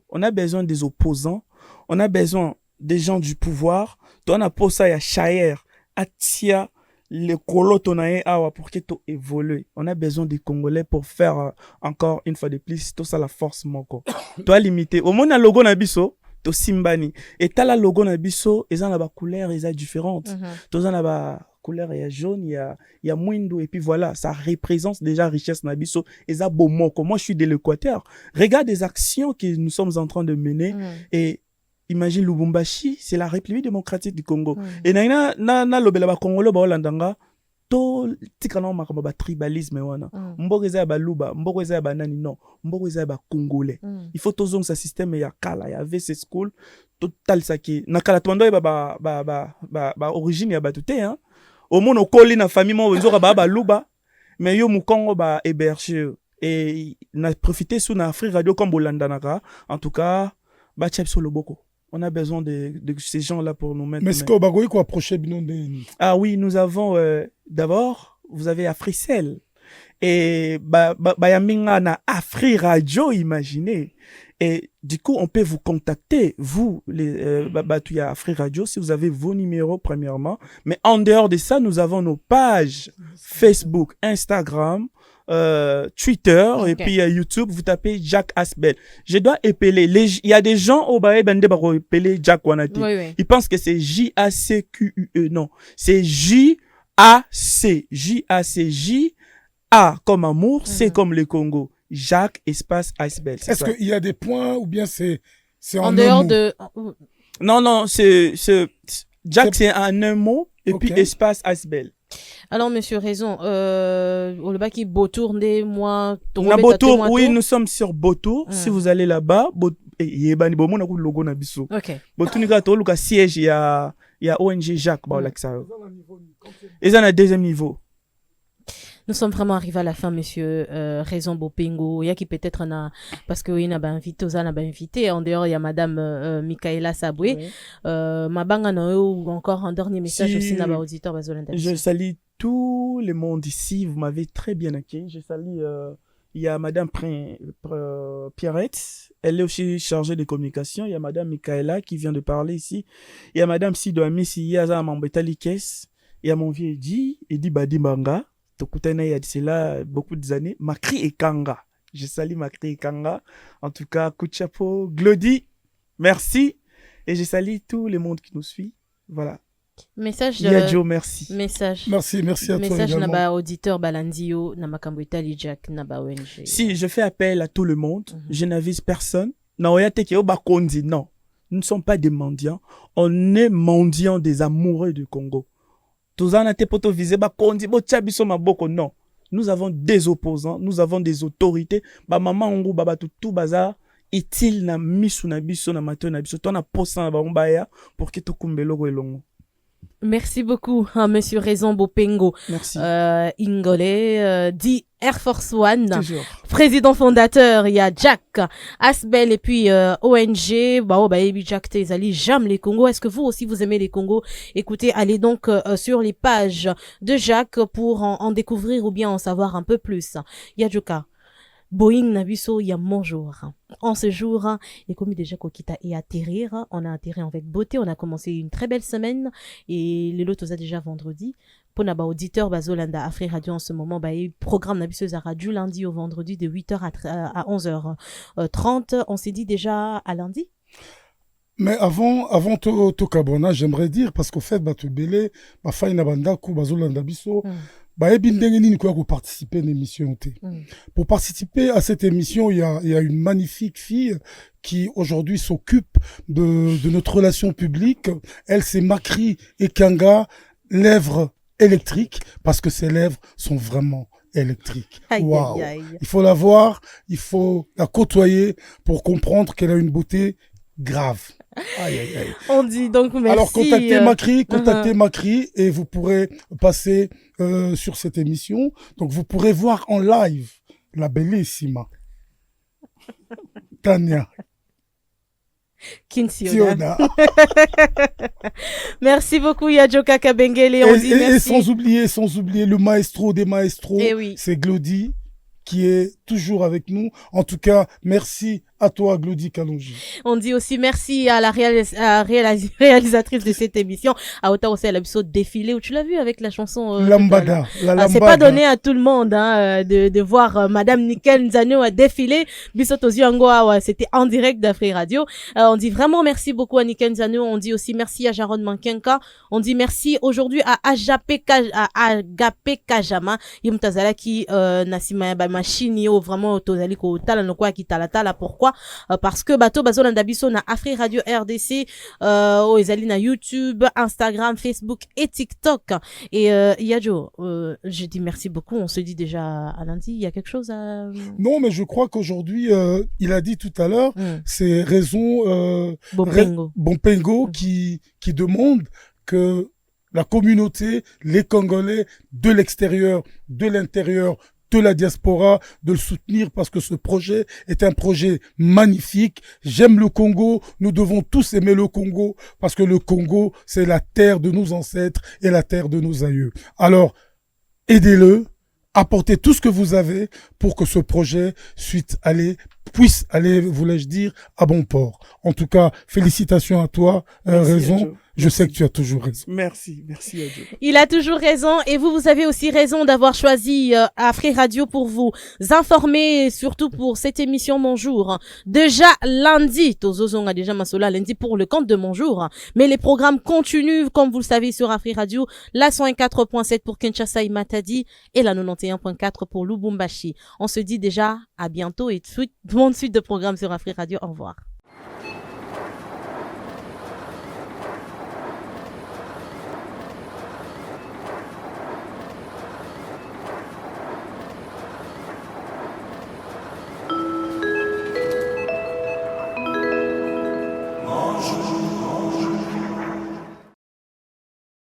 on a besoin des opposants. On a besoin des gens du pouvoir. On a pour ça, il y a Chayer, Atia, le Kolotonae Awa pour que tout évolue. On a besoin des Congolais pour faire encore une fois de plus, tout ça la force moko. Toi limité. Au moins, le logo Nabiso, to Simbani. Et t'as la logo Nabiso, ils ont la couleur, ils sont différentes. Tous ont la couleur, il y a jaune, il y a mouindo, et puis voilà, ça représente déjà richesse Nabiso. Ils ont beau moko. Moi, je suis de l'Équateur. Regarde les actions que nous sommes en train de mener et imagine Lubumbashi, c'est la République démocratique du Congo. Et na lobela ba Congolo ba Holandanga to tikana makamba ba tribalisme wana. Mboko eza ba luba, mboko eza ba nani non, mboko eza ba Congolais. Il faut tozong sa système ya kala ya VC school total saki. Na kala twando ba origine ya batuté hein. Au monde okoli na famille mo nzoka ba luba, mais yo mu Congo ba héberger et na profiter sous na Afrique Radio comme Bolandanaka. En tout cas, ba chep sur le boko. On a besoin de ces gens-là pour nous mettre. Mais est-ce qu'on va approcher Ah oui, nous avons d'abord, vous avez Africell et Bayaminga na Afri Radio, imaginez. Et du coup, on peut vous contacter, vous, les Batouya Afri Radio, si vous avez vos numéros, premièrement. Mais en dehors de ça, nous avons nos pages Facebook, Instagram, Twitter, et puis YouTube, vous tapez Jacques Asbel. Je dois épeler. Il y a des gens au Baé Bende Baro épeler Jacques Wanati. Ils pensent que c'est J-A-C-Q-U-E. Non. C'est J-A-C. J-A-C-J-A comme amour, C comme le Congo. Jacques espace Asbel. Est-ce qu'il y a des points ou bien c'est en dehors de... Non, Jack, c'est un mot, et puis espace Asbel. Alors, monsieur Raison, au bas qui Beautour, moi, Beautour, oui, nous sommes sur Beautour. Si vous allez là-bas, il y a un logo na biso. Beautour, il y a siège, il y a ONG Jacques, ils sont à deuxième niveau. Nous sommes vraiment arrivés à la fin, monsieur Raison Bopengo. Il y a qui peut-être parce que il n'a pas invité, invité. En dehors, il y a madame Michaela Saboué. Ma banga ou encore un dernier message aussi n'a pas auditeur Bazolanda. Je salue tout le monde ici. Vous m'avez très bien accueilli. Je salue. Il y a madame Pierrette. Elle est aussi chargée de communication. Il y a madame Michaela qui vient de parler ici. Il y a madame Sidoami Siyaza Mambetalikes. Il y a mon vieux Edi Badimanga. Il y a cela beaucoup d'années. Makri et Kanga. Je salue Makri et Kanga. En tout cas, coup de chapeau. Glody, merci. Et je salue tout le monde qui nous suit. Voilà. Message. Yadjo, merci. Message. Merci à toi. Message naba auditeur Balandio, namakambo Itali Jack, naba ONG. Si, je fais appel à tout le monde. Je n'avise personne. Non, nous ne sommes pas des mendiants. On est mendiants des amoureux du Congo. Non. Nous avons des opposants, nous avons des autorités. Maman ongo baba tout bazar est-il na misu na biso na mato na biso tona posa ba ombaya pour que to kumbelo elongo. Merci beaucoup, monsieur Raison Bopengo. Merci. Ingolé, dit Air Force One. Toujours. Président fondateur, il y a Jack Asbel et puis ONG. Baby Jack Tezali, j'aime les Congos. Est-ce que vous aussi vous aimez les Congos? Écoutez, allez donc sur les pages de Jack pour en découvrir ou bien en savoir un peu plus. Yadjoka. Boeing Nabiso, il y a mon jour. En ce jour, et comme déjà Kokita et atterrir, on a atterri avec beauté. On a commencé une très belle semaine et les lotos a déjà vendredi. Pour nos auditeurs, Bazolanda Afri Radio en ce moment, programme Nabiso Zara du lundi au vendredi de 8h à 11h30. On s'est dit déjà à lundi. Mais avant Tokabona, j'aimerais dire, parce qu'au fait, Batubele, ma faille Nabanda, Bazolanda Biso, pour participer à l'émission. Pour participer à cette émission, il y a une magnifique fille qui aujourd'hui s'occupe de notre relation publique. Elle, c'est Makri et Kanga, lèvres électriques, parce que ses lèvres sont vraiment électriques. Wow. Il faut la voir, il faut la côtoyer pour comprendre qu'elle a une beauté grave. On dit donc merci. Alors contactez Makri et vous pourrez passer sur cette émission. Donc vous pourrez voir en live la bellissima Tania Kinsiona. Merci beaucoup Yadjoka Kabengele. Et sans oublier le maestro des maestros, c'est Glody qui est toujours avec nous. En tout cas, merci à toi, Glody Kalonji. On dit aussi merci à la réalisatrice de cette émission, à Ota aussi à l'épisode défilé où tu l'as vu avec la chanson Lambada. C'est pas donné à tout le monde de voir Madame Nickel Nzano à défiler. C'était en direct d'Afri Radio. On dit vraiment merci beaucoup à Nickel Nzano. On dit aussi merci à Jaron Mankenka. On dit merci aujourd'hui à Agapé Kajama. Yumtazala qui Nasima machine yo vraiment tozali ko tala no kwa ki tala pourquoi parce que bato bazolanda biso na Afri Radio RDC ezali na YouTube, Instagram, Facebook et TikTok et Yadjo je dis merci beaucoup, on se dit déjà à lundi. Il y a quelque chose à... Non, mais je crois qu'aujourd'hui il a dit tout à l'heure c'est Raison Bopengo qui demande que la communauté, les Congolais de l'extérieur, de l'intérieur, de la diaspora, de le soutenir parce que ce projet est un projet magnifique. J'aime le Congo. Nous devons tous aimer le Congo parce que le Congo, c'est la terre de nos ancêtres et la terre de nos aïeux. Alors, aidez-le, apportez tout ce que vous avez pour que ce projet puisse aller, voulais-je dire, à bon port. En tout cas, félicitations à toi, Raison. Je sais que tu as toujours raison. Merci Adjo. Il a toujours raison et vous avez aussi raison d'avoir choisi Afri Radio pour vous informer, surtout pour cette émission Mon Jour. Déjà lundi, Tozozon a déjà Masola lundi pour le compte de Mon Jour, mais les programmes continuent comme vous le savez sur Afri Radio, la 104.7 pour Kinshasa et Matadi et la 91.4 pour Lubumbashi. On se dit déjà à bientôt et bonne suite de programmes sur Afri Radio. Au revoir.